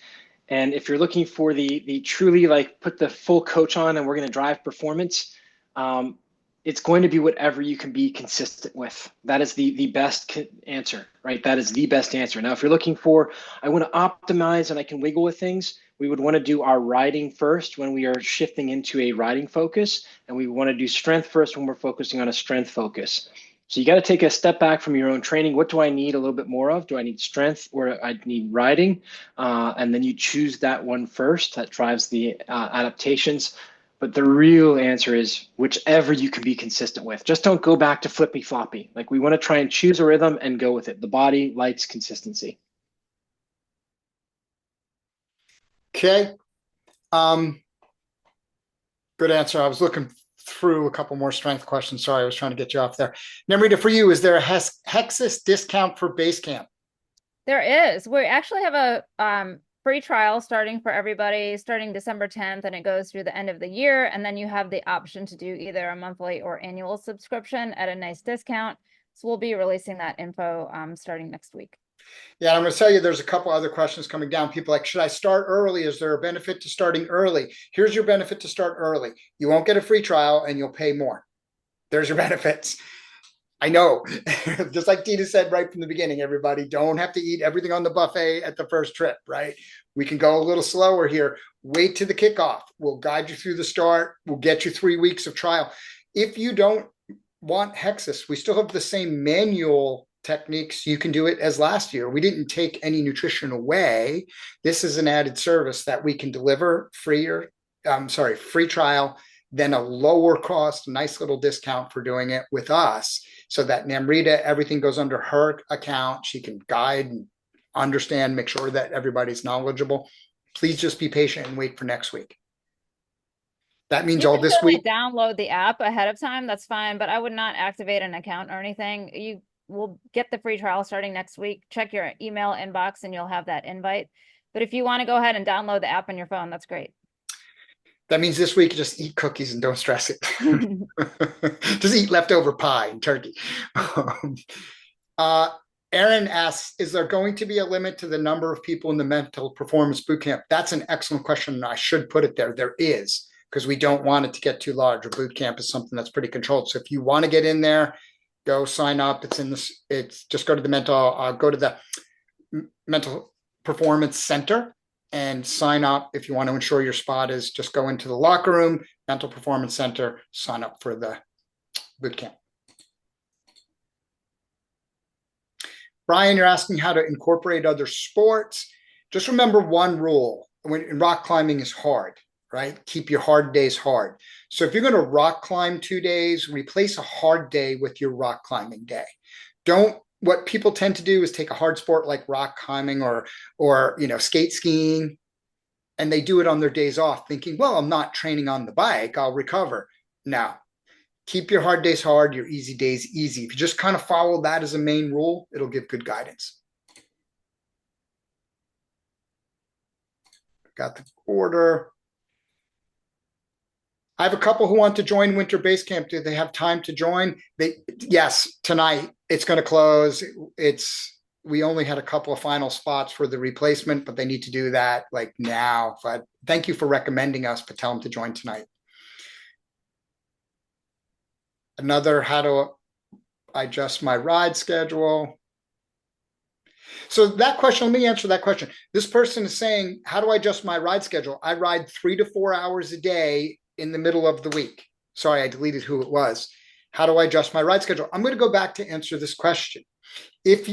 S3: And if you're looking for the truly like put the full coach on and we're going to drive performance, it's going to be whatever you can be consistent with. That is the best answer, right? That is the best answer. Now, if you're looking for, I want to optimize and I can wiggle with things, we would want to do our riding first when we are shifting into a riding focus, and we want to do strength first when we're focusing on a strength focus. So you got to take a step back from your own training. What do I need a little bit more of? Do I need strength or I need riding? And then you choose that one first. That drives the adaptations. But the real answer is whichever you can be consistent with. Just don't go back to flippy floppy. Like, we want to try and choose a rhythm and go with it. The body likes consistency.
S1: Okay. Good answer. I was looking through a couple more strength questions. Sorry, I was trying to get you off there. Namrita, for you, is there a Hexus discount for BaseCamp?
S2: There is. We actually have a free trial starting for everybody starting December 10th, and it goes through the end of the year. And then you have the option to do either a monthly or annual subscription at a nice discount. So we'll be releasing that info starting next week.
S1: Yeah, I'm going to tell you, there's a couple other questions coming down. People like, should I start early? Is there a benefit to starting early? Here's your benefit to start early. You won't get a free trial and you'll pay more. There's your benefits. I know, just like Tina said right from the beginning, everybody don't have to eat everything on the buffet at the first trip, right? We can go a little slower here. Wait to the kickoff. We'll guide you through the start. We'll get you 3 weeks of trial. If you don't want Hexus, we still have the same manual techniques. You can do it as last year. We didn't take any nutrition away. This is an added service that we can deliver free trial, then a lower cost, nice little discount for doing it with us, so that Namrita, everything goes under her account. She can guide and understand, make sure that everybody's knowledgeable. Please just be patient and wait for next week. That means all this week.
S2: Download the app ahead of time. That's fine, but I would not activate an account or anything. You will get the free trial starting next week. Check your email inbox and you'll have that invite. But if you want to go ahead and download the app on your phone, that's great.
S1: That means this week, just eat cookies and don't stress it. Just eat leftover pie and turkey. Aaron asks, is there going to be a limit to the number of people in the mental performance bootcamp? That's an excellent question, and I should put it there. There is, because we don't want it to get too large. A bootcamp is something that's pretty controlled. So if you want to get in there, go sign up. It's in this, it's just go to the mental performance center and sign up. If you want to ensure your spot is, just go into the locker room, mental performance center, sign up for the boot camp. Brian, you're asking how to incorporate other sports. Just remember one rule: when rock climbing is hard, right? Keep your hard days hard. So if you're going to rock climb 2 days, replace a hard day with your rock climbing day. What people tend to do is take a hard sport like rock climbing or skate skiing, and they do it on their days off thinking, well, I'm not training on the bike, I'll recover. Now, keep your hard days hard, your easy days easy. If you just kind of follow that as a main rule, it'll give good guidance. Got the order. I have a couple who want to join Winter Base Camp. Do they have time to join? Yes, tonight. It's going to close. We only had a couple of final spots for the replacement, but they need to do that like now. But thank you for recommending us, but tell them to join tonight. Another, how do I adjust my ride schedule? So that question, let me answer that question. This person is saying, how do I adjust my ride schedule? I ride 3 to 4 hours a day in the middle of the week. Sorry, I deleted who it was. How do I adjust my ride schedule? I'm going to go back to answer this question. If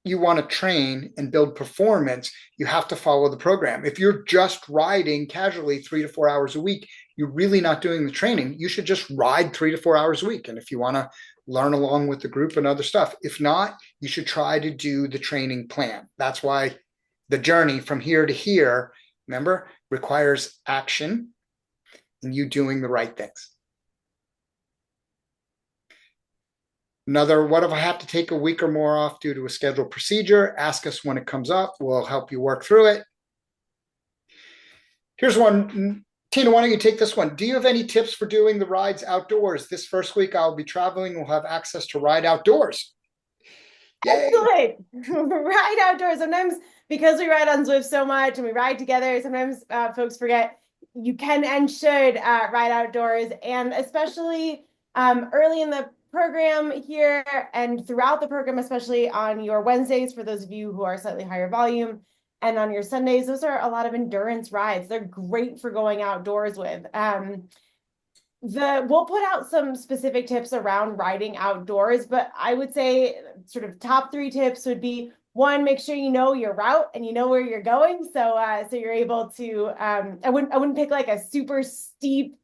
S1: you want to train and build performance, you have to follow the program. If you're just riding casually 3 to 4 hours a week, you're really not doing the training. You should just ride 3 to 4 hours a week. And if you want to learn along with the group and other stuff, if not, you should try to do the training plan. That's why the journey from here to here, remember, requires action and you doing the right things. Another, what if I have to take a week or more off due to a scheduled procedure? Ask us when it comes up. We'll help you work through it. Here's one. Tina, why don't you take this one? Do you have any tips for doing the rides outdoors? This first week I'll be traveling. We'll have access to ride outdoors. Yay.
S4: Excellent. Ride outdoors. Sometimes because we ride on Zwift so much and we ride together, sometimes folks forget you can and should ride outdoors, and especially early in the program here and throughout the program, especially on your Wednesdays for those of you who are slightly higher volume, and on your Sundays, those are a lot of endurance rides. They're great for going outdoors with. We'll put out some specific tips around riding outdoors, but I would say sort of top 3 tips would be: 1, make sure you know your route and you know where you're going. So you're able to, I wouldn't pick like a super steep,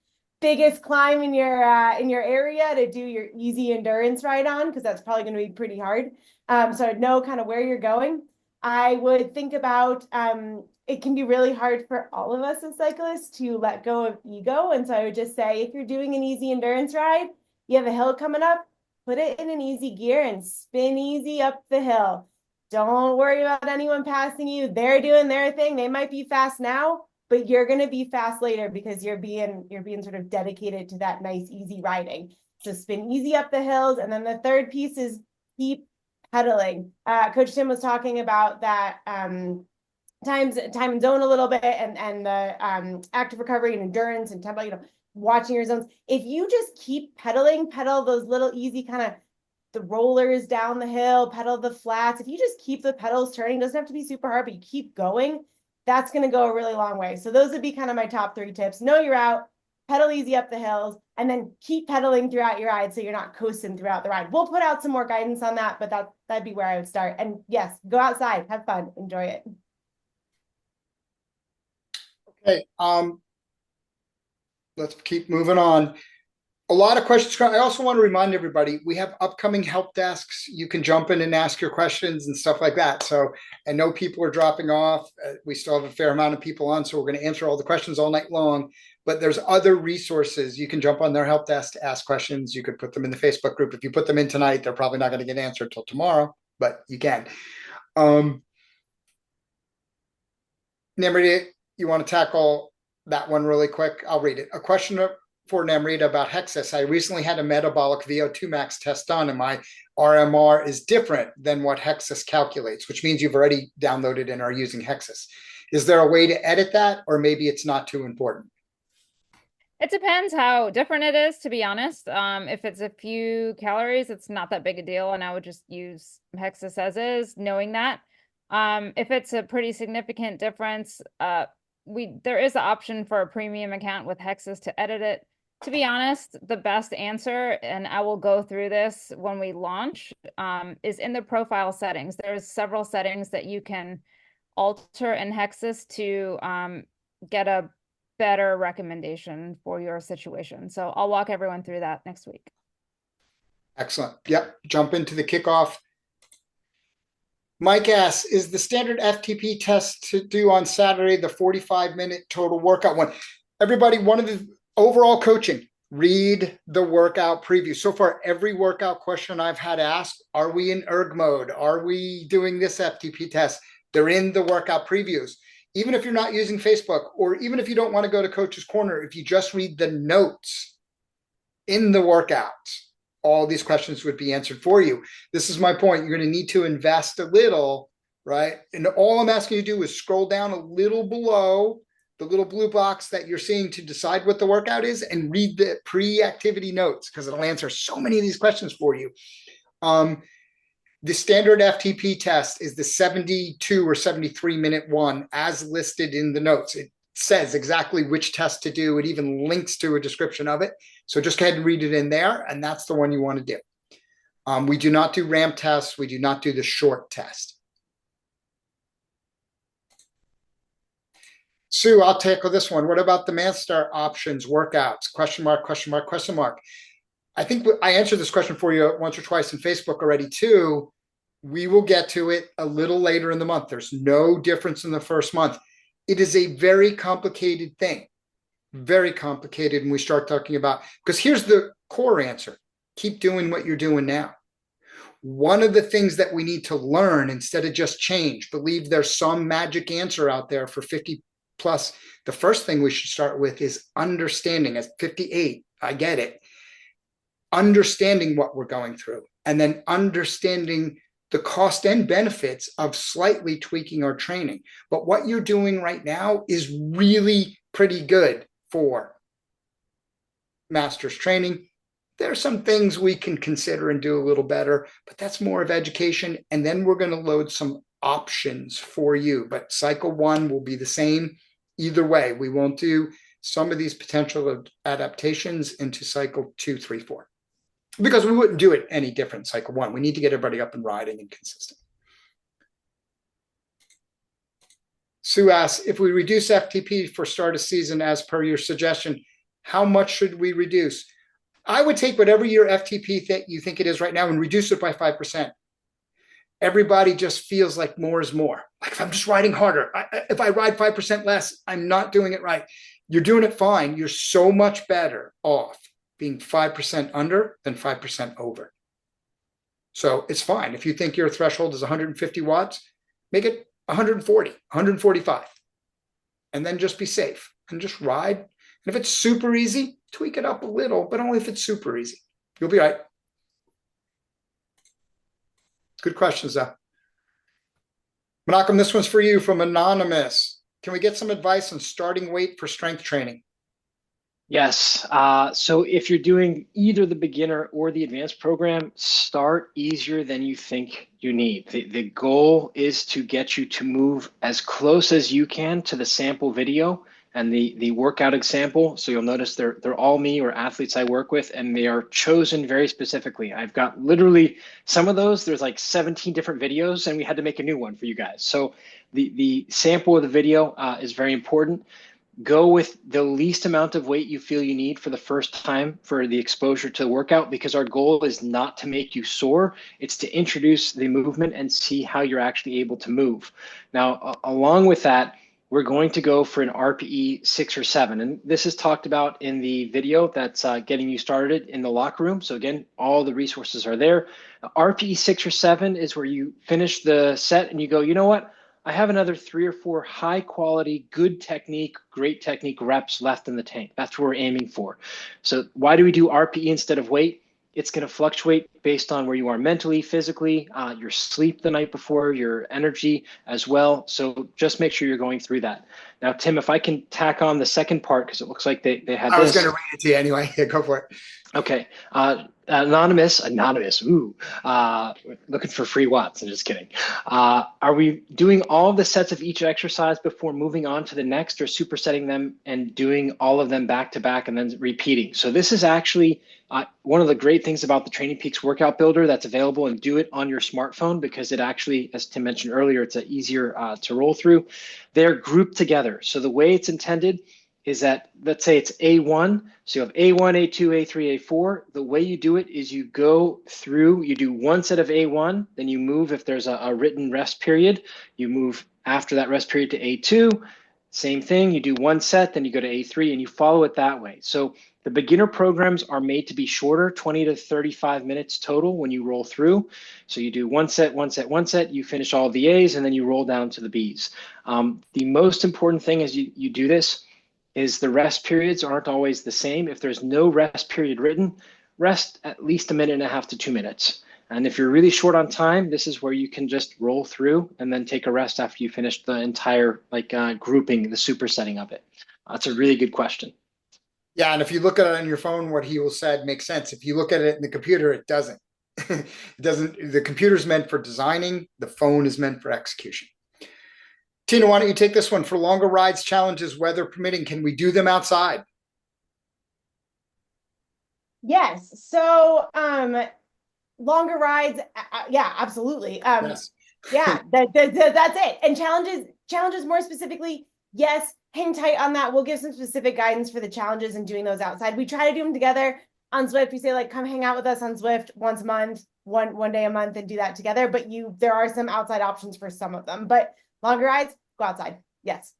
S4: biggest climb in your area to do your easy endurance ride on, because that's probably going to be pretty hard. So I'd know kind of where you're going. I would think about, it can be really hard for all of us as cyclists to let go of ego. And so I would just say, if you're doing an easy endurance ride, you have a hill coming up, put it in an easy gear and spin easy up the hill. Don't worry about anyone passing you. They're doing their thing. They might be fast now, but you're going to be fast later because you're being sort of dedicated to that nice, easy riding. So spin easy up the hills. And then the third piece is keep pedaling. Coach Tim was talking about that time and zone a little bit, and the active recovery and endurance and tempo, watching your zones. If you just keep pedaling, pedal those little easy kind of the rollers down the hill, pedal the flats. If you just keep the pedals turning, doesn't have to be super hard, but you keep going, that's going to go a really long way. So those would be kind of my top 3 tips. Know your route, pedal easy up the hills, and then keep pedaling throughout your ride so you're not coasting throughout the ride. We'll put out some more guidance on that, but that'd be where I would start. And yes, go outside, have fun, enjoy it.
S1: Okay, let's keep moving on. A lot of questions. I also want to remind everybody, we have upcoming help desks. You can jump in and ask your questions and stuff like that. So I know people are dropping off. We still have a fair amount of people on, so we're going to answer all the questions all night long. But there's other resources. You can jump on their help desk to ask questions. You could put them in the Facebook group. If you put them in tonight, they're probably not going to get answered till tomorrow, but you can. Namrita, you want to tackle that one really quick? I'll read it. A question for Namrita about Hexus. I recently had a metabolic VO2 max test done, and my RMR is different than what Hexus calculates, which means you've already downloaded and are using Hexus. Is there a way to edit that, or maybe it's not too important?
S2: It depends how different it is, to be honest. If it's a few calories, it's not that big a deal, and I would just use Hexus as is, knowing that. If it's a pretty significant difference, there is the option for a premium account with Hexus to edit it. To be honest, the best answer, and I will go through this when we launch, is in the profile settings. There's several settings that you can alter in Hexus to get a better recommendation for your situation. So I'll walk everyone through that next week.
S1: Excellent. Yep. Jump into the kickoff. Mike asks, is the standard FTP test to do on Saturday the 45-minute total workout one? Everybody, one of the overall coaching, read the workout preview. So far, every workout question I've had asked, are we in erg mode? Are we doing this FTP test? They're in the workout previews. Even if you're not using Facebook, or even if you don't want to go to Coach's Corner, if you just read the notes in the workouts, all these questions would be answered for you. This is my point. You're going to need to invest a little, right? And all I'm asking you to do is scroll down a little below the little blue box that you're seeing to decide what the workout is, and read the pre-activity notes, because it'll answer so many of these questions for you. The standard FTP test is the 72 or 73-minute one, as listed in the notes. It says exactly which test to do. It even links to a description of it. So just go ahead and read it in there, and that's the one you want to do. We do not do ramp tests. We do not do the short test. Sue, I'll tackle this one. What about the Master options workouts? Question mark, question mark, question mark. I think I answered this question for you once or twice in Facebook already too. We will get to it a little later in the month. There's no difference in the first month. It is a very complicated thing, very complicated. And we start talking about, because here's the core answer. Keep doing what you're doing now. One of the things that we need to learn instead of just change, believe there's some magic answer out there for 50 plus. The first thing we should start with is understanding. At 58, I get it. Understanding what we're going through, and then understanding the cost and benefits of slightly tweaking our training. But what you're doing right now is really pretty good for master's training. There are some things we can consider and do a little better, but that's more of education. And then we're going to load some options for you. But cycle 1 will be the same either way. We won't do some of these potential adaptations into cycle 2, 3, 4. Because we wouldn't do it any different cycle 1. We need to get everybody up and riding and consistent. Sue asks, if we reduce FTP for start of season as per your suggestion, how much should we reduce? I would take whatever your FTP that you think it is right now and reduce it by 5%. Everybody just feels like more is more. Like if I'm just riding harder, if I ride 5% less, I'm not doing it right. You're doing it fine. You're so much better off being 5% under than 5% over. So it's fine. If you think your threshold is 150 watts, make it 140, 145, and then just be safe and just ride. And if it's super easy, tweak it up a little, but only if it's super easy. You'll be all right. Good questions, though. Malcolm, this one's for you from Anonymous. Can we get some advice on starting weight for strength training?
S3: Yes. So if you're doing either the beginner or the advanced program, start easier than you think you need. The goal is to get you to move as close as you can to the sample video and the workout example. So you'll notice they're all me or athletes I work with, and they are chosen very specifically. I've got literally some of those, there's like 17 different videos, and we had to make a new one for you guys. So the sample of the video is very important. Go with the least amount of weight you feel you need for the first time for the exposure to the workout, because our goal is not to make you sore. It's to introduce the movement and see how you're actually able to move. Now, along with that, we're going to go for an RPE 6 or 7. And this is talked about in the video that's getting you started in the locker room. So again, all the resources are there. RPE 6 or 7 is where you finish the set and you go, you know what? I have another 3 or 4 high quality, good technique, great technique reps left in the tank. That's what we're aiming for. So why do we do RPE instead of weight? It's going to fluctuate based on where you are mentally, physically, your sleep the night before, your energy as well. So just make sure you're going through that. Now, Tim, if I can tack on the second part, because it looks like they had
S1: I was
S3: this.
S1: going to read it to you anyway. Yeah, go for it.
S3: Okay. Anonymous. Ooh, looking for free watts. I'm just kidding. Are we doing all of the sets of each exercise before moving on to the next, or supersetting them and doing all of them back to back and then repeating? So this is actually one of the great things about the Training Peaks Workout Builder that's available, and do it on your smartphone, because it actually, as Tim mentioned earlier, it's easier to roll through. They're grouped together. So the way it's intended is that, let's say it's A1, so you have A1, A2, A3, A4. The way you do it is you go through, you do one set of A1, then you move, if there's a written rest period, you move after that rest period to A2. Same thing, you do one set, then you go to A3, and you follow it that way. So the beginner programs are made to be shorter, 20 to 35 minutes total when you roll through. So you do one set, one set, one set, you finish all of the A's, and then you roll down to the B's. The most important thing as you do this is the rest periods aren't always the same. If there's no rest period written, rest at least 1.5 to 2 minutes. And if you're really short on time, this is where you can just roll through and then take a rest after you finish the entire grouping, the supersetting of it. That's a really good question.
S1: Yeah, and if you look at it on your phone, what he said makes sense. If you look at it in the computer, it doesn't. It doesn't. The computer's meant for designing. The phone is meant for execution. Tina, why don't you take this one? For longer rides, challenges, weather permitting, can we do them outside?
S4: Yes. So, longer rides, yeah, absolutely.
S1: Yes.
S4: Yeah, that's it. And challenges more specifically, yes, hang tight on that. We'll give some specific guidance for the challenges and doing those outside. We try to do them together on Zwift. We say, like, come hang out with us on Zwift once a month, one day a month, and do that together. But there are some outside options for some of them. But longer rides, go outside. Yes.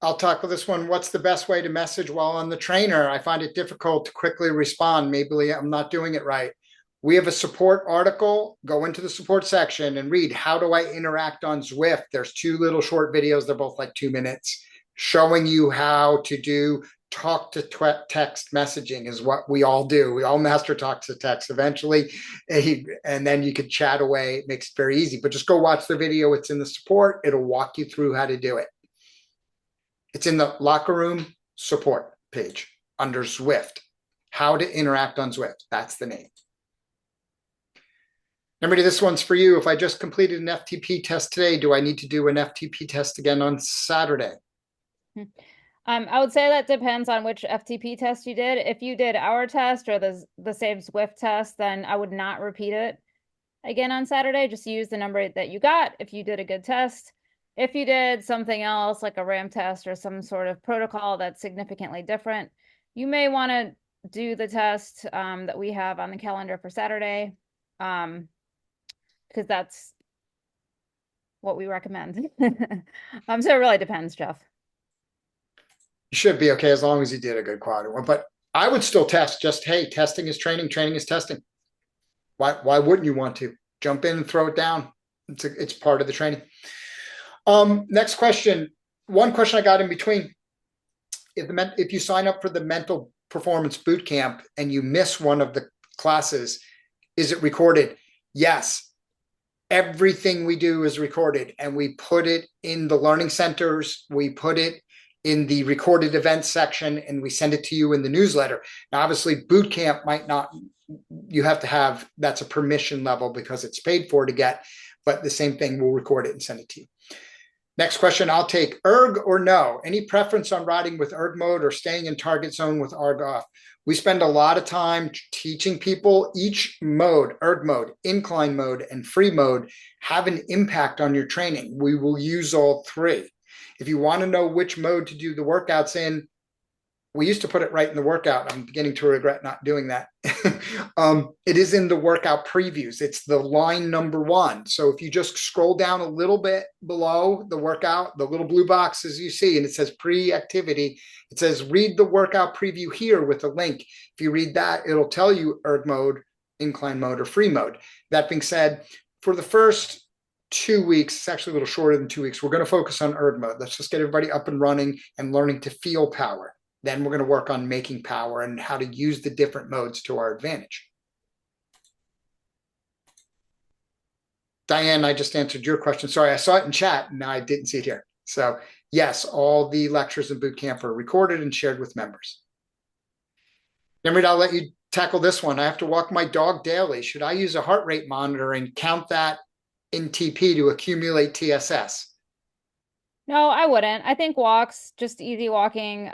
S1: I'll tackle this one. What's the best way to message while on the trainer? I find it difficult to quickly respond. Maybe I'm not doing it right. We have a support article. Go into the support section and read, how do I interact on Zwift? There's 2 little short videos. They're both like 2 minutes, showing you how to do talk to text messaging is what we all do. We all master talk to text eventually. And then you could chat away. It makes it very easy, but just go watch the video. It's in the support. It'll walk you through how to do it. It's in the locker room support page under Zwift. How to interact on Zwift. That's the name. Remember, this one's for you. If I just completed an FTP test today, do I need to do an FTP test again on Saturday?
S2: I would say that depends on which FTP test you did. If you did our test or the same Zwift test, then I would not repeat it again on Saturday. Just use the number that you got if you did a good test. If you did something else like a RAM test or some sort of protocol that's significantly different, you may want to do the test that we have on the calendar for Saturday, because that's what we recommend. So it really depends, Jeff.
S1: You should be okay as long as you did a good quality one. But I would still test. Just, hey, testing is training, training is testing. Why wouldn't you want to jump in and throw it down? It's part of the training. Next question. One question I got in between. If you sign up for the mental performance boot camp and you miss one of the classes, is it recorded? Yes. Everything we do is recorded, and we put it in the learning centers. We put it in the recorded events section, and we send it to you in the newsletter. Now, obviously, boot camp might not, you have to have, that's a permission level because it's paid for to get, but the same thing, we'll record it and send it to you. Next question I'll take, erg or no? Any preference on riding with erg mode or staying in target zone with erg off? We spend a lot of time teaching people each mode, erg mode, incline mode, and free mode, have an impact on your training. We will use all 3. If you want to know which mode to do the workouts in, we used to put it right in the workout. I'm beginning to regret not doing that. It is in the workout previews. It's the line number 1. So if you just scroll down a little bit below the workout, the little blue boxes you see, and it says pre-activity, it says read the workout preview here with a link. If you read that, it'll tell you erg mode, incline mode, or free mode. That being said, for the first 2 weeks, it's actually a little shorter than 2 weeks, we're going to focus on erg mode. Let's just get everybody up and running and learning to feel power. Then we're going to work on making power and how to use the different modes to our advantage. Diane, I just answered your question. Sorry, I saw it in chat and I didn't see it here. So yes, all the lectures in boot camp are recorded and shared with members. Nimrod, I'll let you tackle this one. I have to walk my dog daily. Should I use a heart rate monitor and count that in TP to accumulate TSS?
S2: No, I wouldn't. I think walks, just easy walking,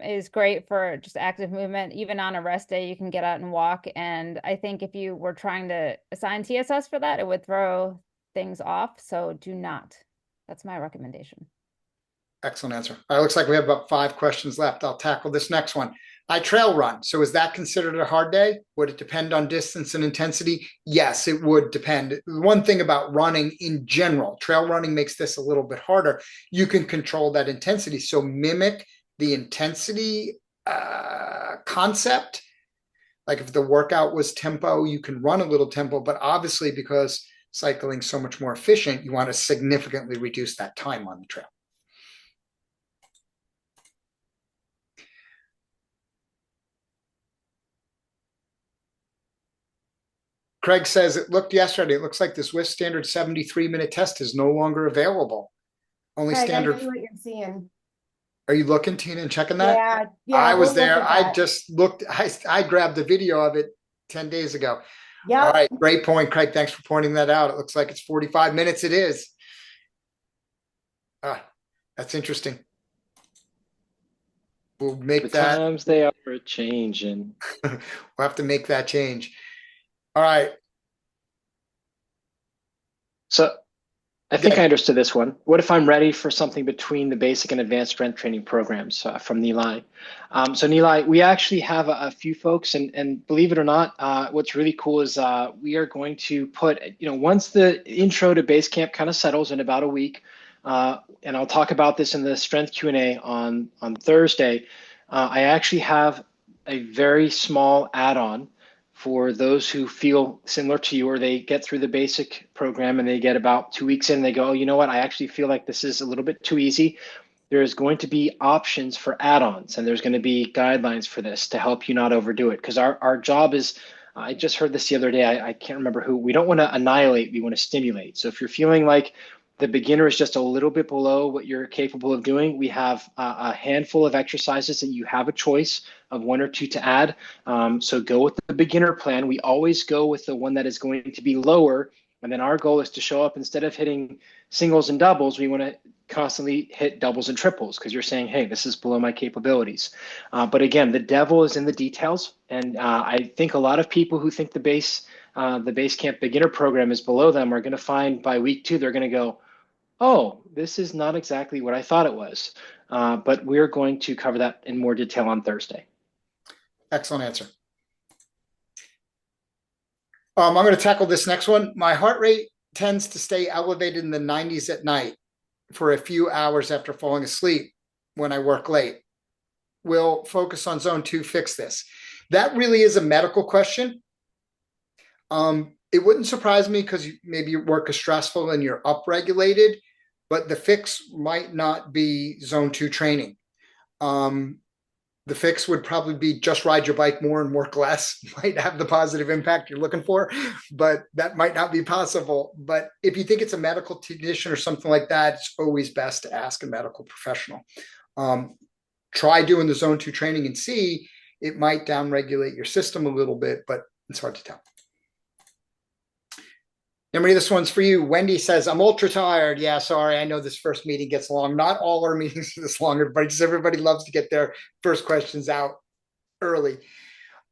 S2: is great for just active movement. Even on a rest day, you can get out and walk. And I think if you were trying to assign TSS for that, it would throw things off. So do not. That's my recommendation.
S1: Excellent answer. All right, looks like we have about 5 questions left. I'll tackle this next one. I trail run. So is that considered a hard day? Would it depend on distance and intensity? Yes, it would depend. One thing about running in general, trail running makes this a little bit harder. You can control that intensity. So mimic the intensity concept. Like if the workout was tempo, you can run a little tempo, but obviously because cycling's so much more efficient, you want to significantly reduce that time on the trail. Craig says it looked yesterday. It looks like the Swiss standard 73-minute test is no longer available. Only
S4: Craig,
S1: standard.
S4: I know what you're seeing.
S1: Are you looking, Tina, and checking that?
S4: Yeah,
S1: I was
S4: we'll look
S1: there.
S4: at
S1: I
S4: that.
S1: just looked. I grabbed the video of it 10 days ago.
S4: Yeah.
S1: All right, great point, Craig. Thanks for pointing that out. It looks like it's 45 minutes. It is. That's interesting. We'll make
S3: The
S1: that.
S3: times they are changing.
S1: We'll have to make that change. All right.
S3: So I think
S1: Yeah.
S3: I understood this one. What if I'm ready for something between the basic and advanced strength training programs from Nilay? So Nilay, we actually have a few folks, and believe it or not, what's really cool is we are going to put, once the intro to BaseCamp kind of settles in about a week, and I'll talk about this in the strength Q&A on Thursday, I actually have a very small add-on for those who feel similar to you, or they get through the basic program and they get about 2 weeks in and they go, oh, you know what, I actually feel like this is a little bit too easy. There's going to be options for add-ons, and there's going to be guidelines for this to help you not overdo it. Because our job is, I just heard this the other day, I can't remember who, we don't want to annihilate, we want to stimulate. So if you're feeling like the beginner is just a little bit below what you're capable of doing, we have a handful of exercises that you have a choice of 1 or 2 to add. So go with the beginner plan. We always go with the one that is going to be lower. And then our goal is to show up, instead of hitting singles and doubles, we want to constantly hit doubles and triples, because you're saying, hey, this is below my capabilities. But again, the devil is in the details. And I think a lot of people who think the BaseCamp beginner program is below them are going to find by week 2, they're going to go, oh, this is not exactly what I thought it was. But we're going to cover that in more detail on Thursday.
S1: Excellent answer. I'm going to tackle this next one. My heart rate tends to stay elevated in the 90s at night for a few hours after falling asleep when I work late. Will Focus on Zone 2 fix this? That really is a medical question. It wouldn't surprise me because maybe your work is stressful and you're upregulated, but the fix might not be Zone 2 training. The fix would probably be just ride your bike more and work less. Might have the positive impact you're looking for, but that might not be possible. But if you think it's a medical condition or something like that, it's always best to ask a medical professional. Try doing the Zone 2 training and see. It might downregulate your system a little bit, but it's hard to tell. Emery, this one's for you. Wendy says, I'm ultra tired. Yeah, sorry. I know this first meeting gets long. Not all our meetings are this long, everybody loves to get their first questions out early.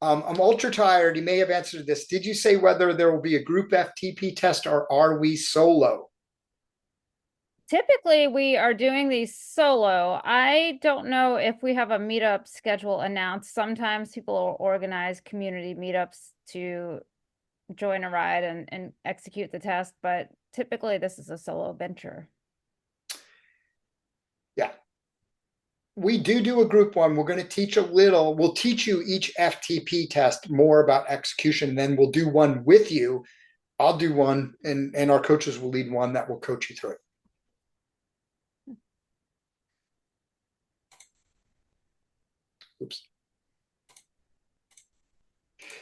S1: I'm ultra tired. You may have answered this. Did you say whether there will be a group FTP test or are we solo?
S2: Typically, we are doing these solo. I don't know if we have a meetup schedule announced. Sometimes people will organize community meetups to join a ride and execute the test, but typically this is a solo venture.
S1: Yeah. We do a group one. We're going to teach a little. We'll teach you each FTP test more about execution. Then we'll do one with you. I'll do one, and our coaches will lead one that will coach you through it. Oops.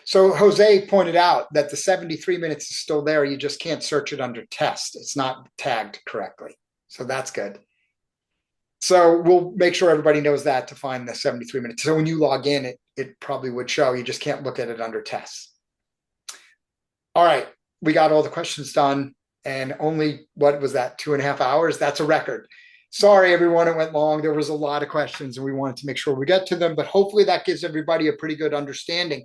S1: So Jose pointed out that the 73 minutes is still there. You just can't search it under test. It's not tagged correctly. So that's good. So we'll make sure everybody knows that to find the 73 minutes. So when you log in, it probably would show. You just can't look at it under tests. All right. We got all the questions done. And only, what was that, 2.5 hours? That's a record. Sorry, everyone, it went long. There was a lot of questions and we wanted to make sure we get to them, but hopefully that gives everybody a pretty good understanding.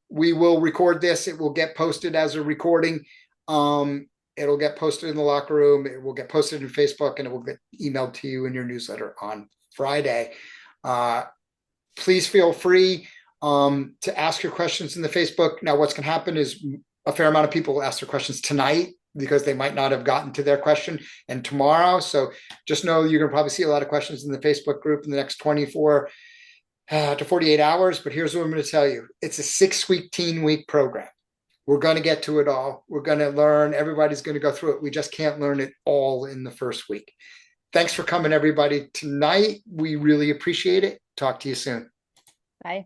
S1: We will record this. It will get posted as a recording. It'll get posted in the locker room. It will get posted in Facebook and it will get emailed to you in your newsletter on Friday. Please feel free to ask your questions in the Facebook. Now, what's going to happen is a fair amount of people will ask their questions tonight because they might not have gotten to their question, and tomorrow. So just know you're going to probably see a lot of questions in the Facebook group in the next 24 to 48 hours. But here's what I'm going to tell you. It's a 6-week, teen week program. We're going to get to it all. We're going to learn. Everybody's going to go through it. We just can't learn it all in the first week. Thanks for coming, everybody, tonight. We really appreciate it. Talk to you soon.
S2: Bye.